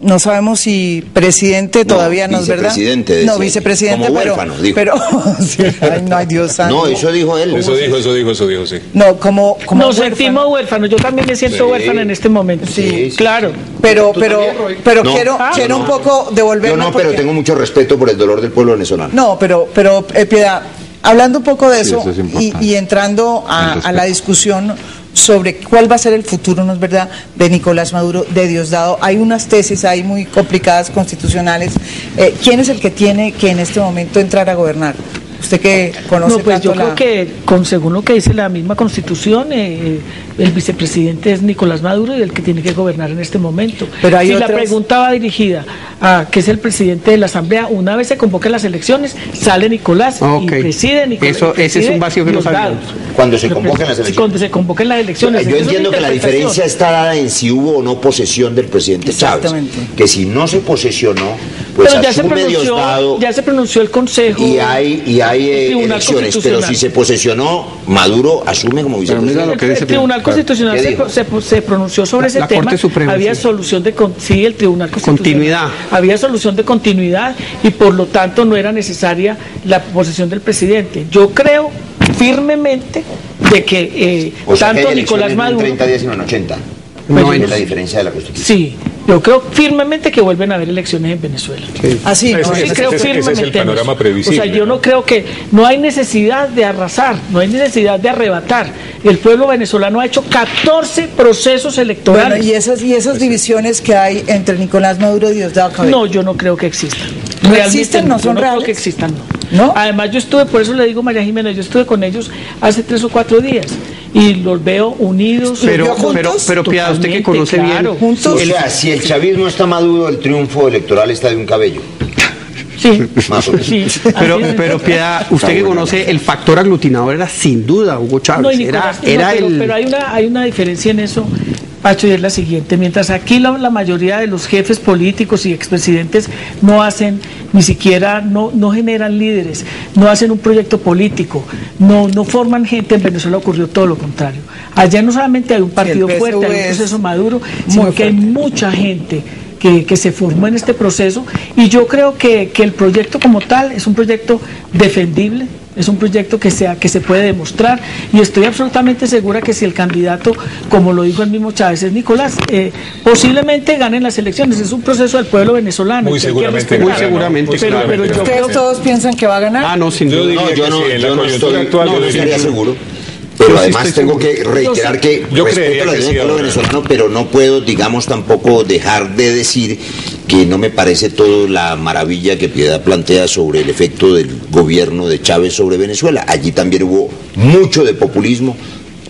no sabemos si presidente todavía, ¿no es verdad? Vicepresidente. No, vicepresidente, como huérfano, dijo. Pero sí, ay, no, ay, Dios santo. No, eso dijo él. Eso dijo, sí. No, como nos sentimos huérfanos. Yo también me siento huérfana en este momento. Sí, claro. Pero No, quiero un poco devolverme. Yo no, pero tengo mucho respeto por el dolor del pueblo venezolano. No, pero Piedad, hablando un poco de eso, eso es y entrando a la discusión sobre cuál va a ser el futuro, ¿no es verdad?, de Nicolás Maduro, de Diosdado. Hay unas tesis ahí muy complicadas, constitucionales. ¿Quién es el que tiene que en este momento entrar a gobernar? Usted que conoce pues tanto yo creo que, según lo que dice la misma Constitución, el vicepresidente es Nicolás Maduro y el que tiene que gobernar en este momento. Pero hay la pregunta va dirigida a que es el presidente de la Asamblea, una vez se convoquen las elecciones, sale Nicolás y preside Nicolás. Ese es un vacío que no sabíamos. Cuando se convoquen las elecciones. Cuando se convoquen las elecciones. Yo entiendo que la diferencia está dada en si hubo o no posesión del presidente Chávez. Que si no se posesionó, pues pero asume Diosdado. Ya se pronunció el Consejo. Y hay elecciones, pero si se posesionó, Maduro asume como vicepresidente. El Tribunal Constitucional se pronunció sobre ese tema. Había solución de el Tribunal Constitucional. Continuidad. Había solución de continuidad y por lo tanto no era necesaria la posesión del presidente. Yo creo firmemente de que tanto que Nicolás Maduro... No en 30 días, sino en 80. No es la diferencia de la Constitución. Sí. Yo creo firmemente que vuelven a haber elecciones en Venezuela. Así, creo firmemente. Ese es el panorama previsible. O sea, yo no creo que no hay necesidad de arrasar, no hay necesidad de arrebatar. El pueblo venezolano ha hecho 14 procesos electorales. Bueno, y esas divisiones que hay entre Nicolás Maduro y Diosdado Cabello. No, yo no creo que existan. ¿No existen? ¿No son reales? Creo que existan, no. Además, yo estuve, por eso le digo, María Jimena, yo estuve con ellos hace 3 o 4 días. Y los veo unidos. Pero Piedad, usted que conoce bien. Juntos. O sea, si el chavismo está maduro, el triunfo electoral está de un cabello. Sí, Más o menos. sí. Pero Piedad, usted que conoce, el factor aglutinador era sin duda Hugo Chávez. No, Nicolás, pero hay una diferencia en eso, Pacho, y es la siguiente. Mientras aquí la mayoría de los jefes políticos y expresidentes no hacen, ni siquiera, no generan líderes, no hacen un proyecto político, no forman gente, en Venezuela ocurrió todo lo contrario. Allá no solamente hay un partido fuerte, hay un proceso maduro, sino que hay mucha gente que se formó en este proceso, y yo creo que el proyecto como tal es un proyecto defendible, es un proyecto que se puede demostrar, y estoy absolutamente segura que si el candidato, como lo dijo el mismo Chávez, es Nicolás, posiblemente ganen las elecciones. Es un proceso del pueblo venezolano. Muy seguramente. Pero yo ¿Ustedes todos piensan que va a ganar? Ah, no, sin duda. Yo no estaría seguro. Yo Pero sí además estoy tengo que reiterar que yo respeto creería la que decisión sí, del pueblo venezolano, pero no puedo, digamos, tampoco dejar de decir que no me parece todo la maravilla que Piedad plantea sobre el efecto del gobierno de Chávez sobre Venezuela. Allí también hubo mucho de populismo,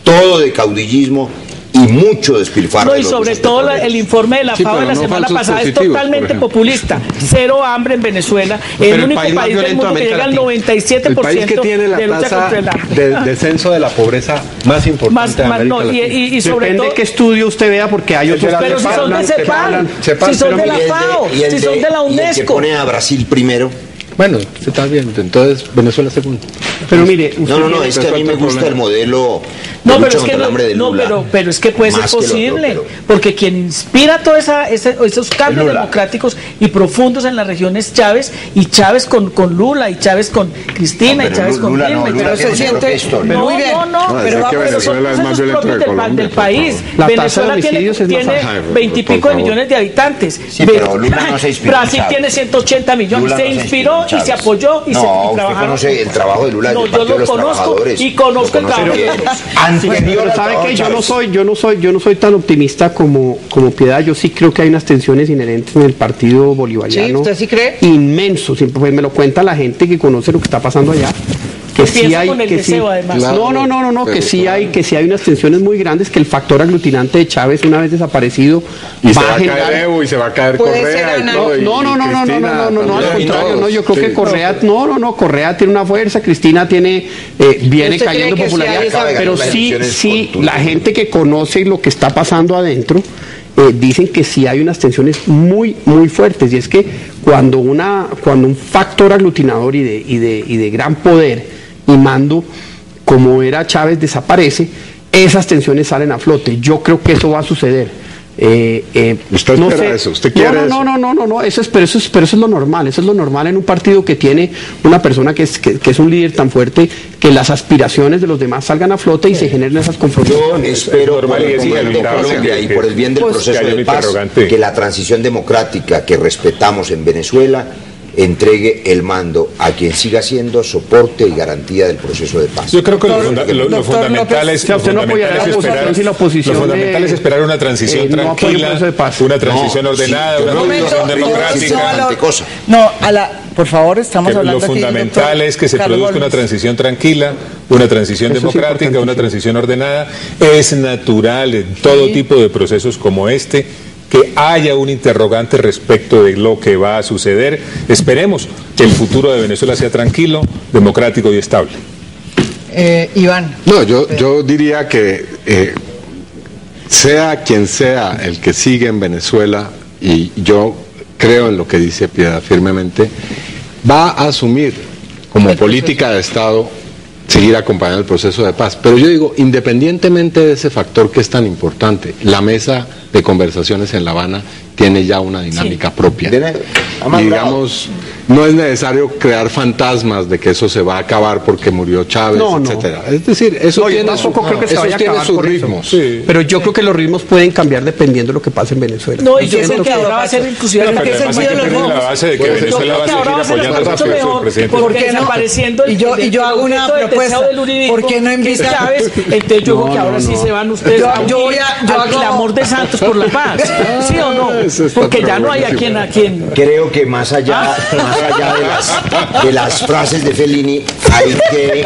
todo de caudillismo y mucho despilfarro. No, y sobre todo el informe de la FAO de la semana pasada es totalmente populista. Cero hambre en Venezuela, el único país del mundo que llega al 97% el país que tiene la de lucha tasa contra el hambre. de descenso de la pobreza más importante de América Latina. Y sobre Depende todo, de qué estudio usted vea, porque hay otros pero si son de CEPAL, si son de la FAO, si son de la Y el que UNESCO. pone a Brasil primero. Bueno, se está bien, entonces Venezuela segundo. Pero mire, No, es que a mí me gusta el modelo de No, lucha pero es que contra el hambre de Lula. pero es que puede ser Más que lo otro, posible, pero- porque quien inspira todos esos cambios Lula. democráticos y profundos en la región es Chávez, y Chávez con Lula, y Chávez con Cristina, No, y pero Chávez con Lula no, Dilma, y Lula Chávez tiene con su propia historia. Muy bien. pero decía que pero son Venezuela es más procesos violento propios que Colombia, del por país. favor. La tasa de Venezuela tiene homicidios es más alta. 20 y Por pico de favor. millones de habitantes. Sí, pero Lula no se inspiró en Brasil Chávez. tiene 180 millones, Lula se no se inspiró inspiró en y se Chávez. apoyó y No, se usted trabajaron. conoce el trabajo de Lula desde No, el yo Partido de lo los conozco Trabajadores. y conozco el Lo conoce trabajo de bien. ellos. Anterior pero al sabe trabajo que de yo Chávez. no soy tan optimista como Piedad. Yo sí creo que hay unas tensiones inherentes en el partido bolivariano. Sí, ¿usted sí cree? Inmensos, pues me lo cuenta la gente que conoce lo que está pasando allá. Que sí Piensa hay, con el que deseo, sí. además. No, Pero que sí hay unas tensiones muy grandes, que el factor aglutinante de Chávez, una vez desaparecido, Y se va va a a caer generar. Evo y se va a caer Puede Correa ser y Ana. todo. No, al contrario, yo creo que Correa, Correa tiene una fuerza, Cristina viene ¿Usted cayendo cree que popularidad, sí hay esa- pero las sí, elecciones la contundentes? gente que conoce lo que está pasando adentro, dicen que sí hay unas tensiones muy, muy fuertes, y es que cuando un factor aglutinador y de gran poder y mando, como era Chávez, desaparece, esas tensiones salen a flote. Yo creo que eso va a suceder. Usted no espera sé. eso, usted quiere eso. No, eso es lo normal, eso es lo normal en un partido que tiene una persona que es un líder tan fuerte, que las aspiraciones de los demás salgan a flote y se generen esas Yo confrontaciones. espero por normal y el es bien de inevitable Colombia y que- por el bien del que proceso haya un de paz, interrogante. que la transición democrática que respetamos en Venezuela entregue el mando a quien siga siendo soporte y garantía del proceso de paz. Yo creo que Doctor lo fundamental López, es, usted no apoyará la oposición si la oposición lo fundamental de- es esperar una transición no apoya el tranquila, proceso de paz. una transición ordenada, una transición democrática. Cosa. No, por favor, estamos Que lo hablando aquí, fundamental doctor es que se Carlos produzca una Holmes. transición tranquila, una transición Eso es democrática, una importantísimo. transición ordenada. Es natural en todo tipo de procesos como este que haya un interrogante respecto de lo que va a suceder. Esperemos que el futuro de Venezuela sea tranquilo, democrático y estable. Iván. No, yo diría que sea quien sea el que sigue en Venezuela, y yo creo en lo que dice Piedad firmemente, va a asumir como política de Estado seguir acompañando el proceso de paz. Pero yo digo, independientemente de ese factor que es tan importante, la mesa de conversaciones en La Habana tiene ya una dinámica propia. Y digamos, no es necesario crear fantasmas de que eso se va a acabar porque murió Chávez, No. etcétera. Es decir, eso No, yo tiene, tampoco creo que se eso vaya a tiene acabar sus por eso. ritmos. Pero yo creo que los ritmos pueden cambiar dependiendo de lo que pase en Venezuela. No, y yo Siento creo que que ahora va a ser inclusive pero la ¿qué Pero además hay sentido que los tener la ritmos? base de que Yo creo Venezuela que va a ahora seguir va a ser apoyando mucho rápido a su mejor, presidente. porque ¿Por qué no? desapareciendo Y yo hago una objeto del propuesta. deseo del uribismo, ¿Por qué no que es invita- Chávez? Entonces yo creo que ahora sí se van ustedes Yo a unir voy a- yo al hago- clamor de Santos por la paz, ¿sí o no? Eso está Porque ya no hay a quien Creo que más allá de las frases de Fellini, hay que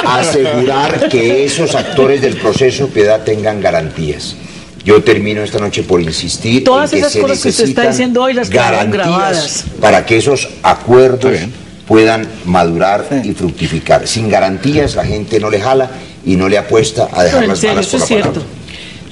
asegurar que esos actores del proceso Piedad tengan garantías. Yo termino esta noche por insistir Todas en que esas cosas que usted está diciendo hoy las quedaron grabadas para que esos acuerdos puedan madurar y fructificar. Sin garantías la gente no le jala y no le apuesta a dejar las balas por la palabra.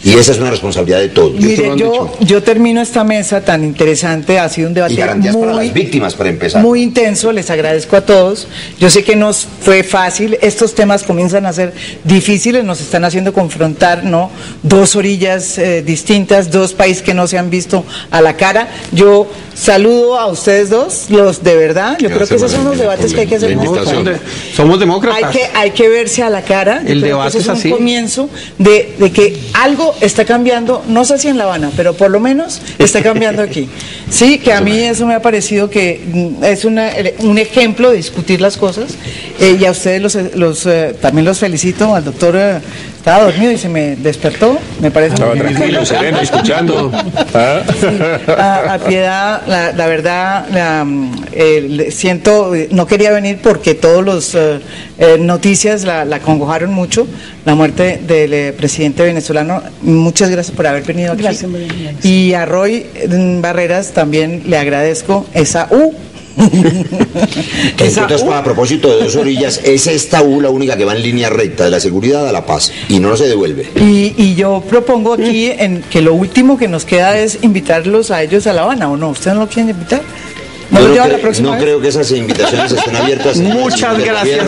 Y esa es una responsabilidad de todos. Mire, yo termino esta mesa tan interesante, ha sido un debate y garantías para las víctimas, para empezar. Muy intenso, les agradezco a todos. Yo sé que nos fue fácil, estos temas comienzan a ser difíciles, nos están haciendo confrontar, ¿no? Dos orillas distintas, dos países que no se han visto a la cara. Yo saludo a ustedes dos, los de verdad, yo creo que esos son los debates que hay que hacer. Somos demócratas. Hay que verse a la cara. El debate es así. Un comienzo de que algo está cambiando, no sé si en La Habana, pero por lo menos está cambiando aquí. Sí, que a mí eso me ha parecido que es un ejemplo de discutir las cosas, y a ustedes también los felicito. Al doctor estaba dormido y se me despertó, me parece. Estaba tranquilo, sereno, escuchando. A Piedad, la verdad, siento, no quería venir porque todos los noticias la acongojaron mucho, la muerte del presidente venezolano. Muchas gracias por haber venido aquí. Gracias. Y a Roy Barreras también le agradezco esa Entonces, a propósito de dos orillas, es esta la única que va en línea recta de la seguridad a la paz y no se devuelve. Y yo propongo aquí que lo último que nos queda es invitarlos a ellos a La Habana, ¿o no? ¿Ustedes no lo quieren invitar? No creo que esas invitaciones estén abiertas. Muchas gracias,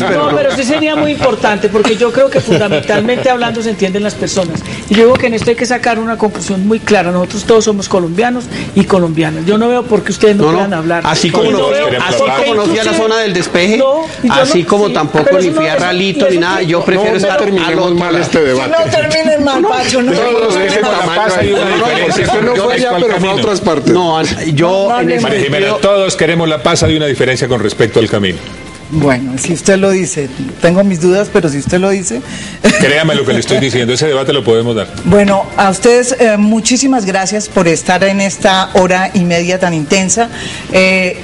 pero pero sí sería muy importante, porque yo creo que fundamentalmente hablando se entienden las personas. Y yo digo que en esto hay que sacar una conclusión muy clara. Nosotros todos somos colombianos y colombianas. Yo no veo por qué ustedes no quieran hablar. Así como no fui a la zona del despeje, así como tampoco ni fui a Ralito ni nada. Yo prefiero estar terminemos mal este debate. No terminen mal, Pacho. No fue allá, pero fue a otras partes. No, yo María Jimena, todos queremos la paz. Hay una diferencia con respecto al camino. Bueno, si usted lo dice, tengo mis dudas, pero si usted lo dice... Créame lo que le estoy diciendo, ese debate lo podemos dar. Bueno, a ustedes muchísimas gracias por estar en esta hora y media tan intensa,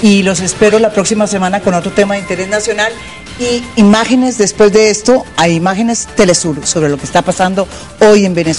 y los espero la próxima semana con otro tema de interés nacional y imágenes. Después de esto hay imágenes Telesur sobre lo que está pasando hoy en Venezuela.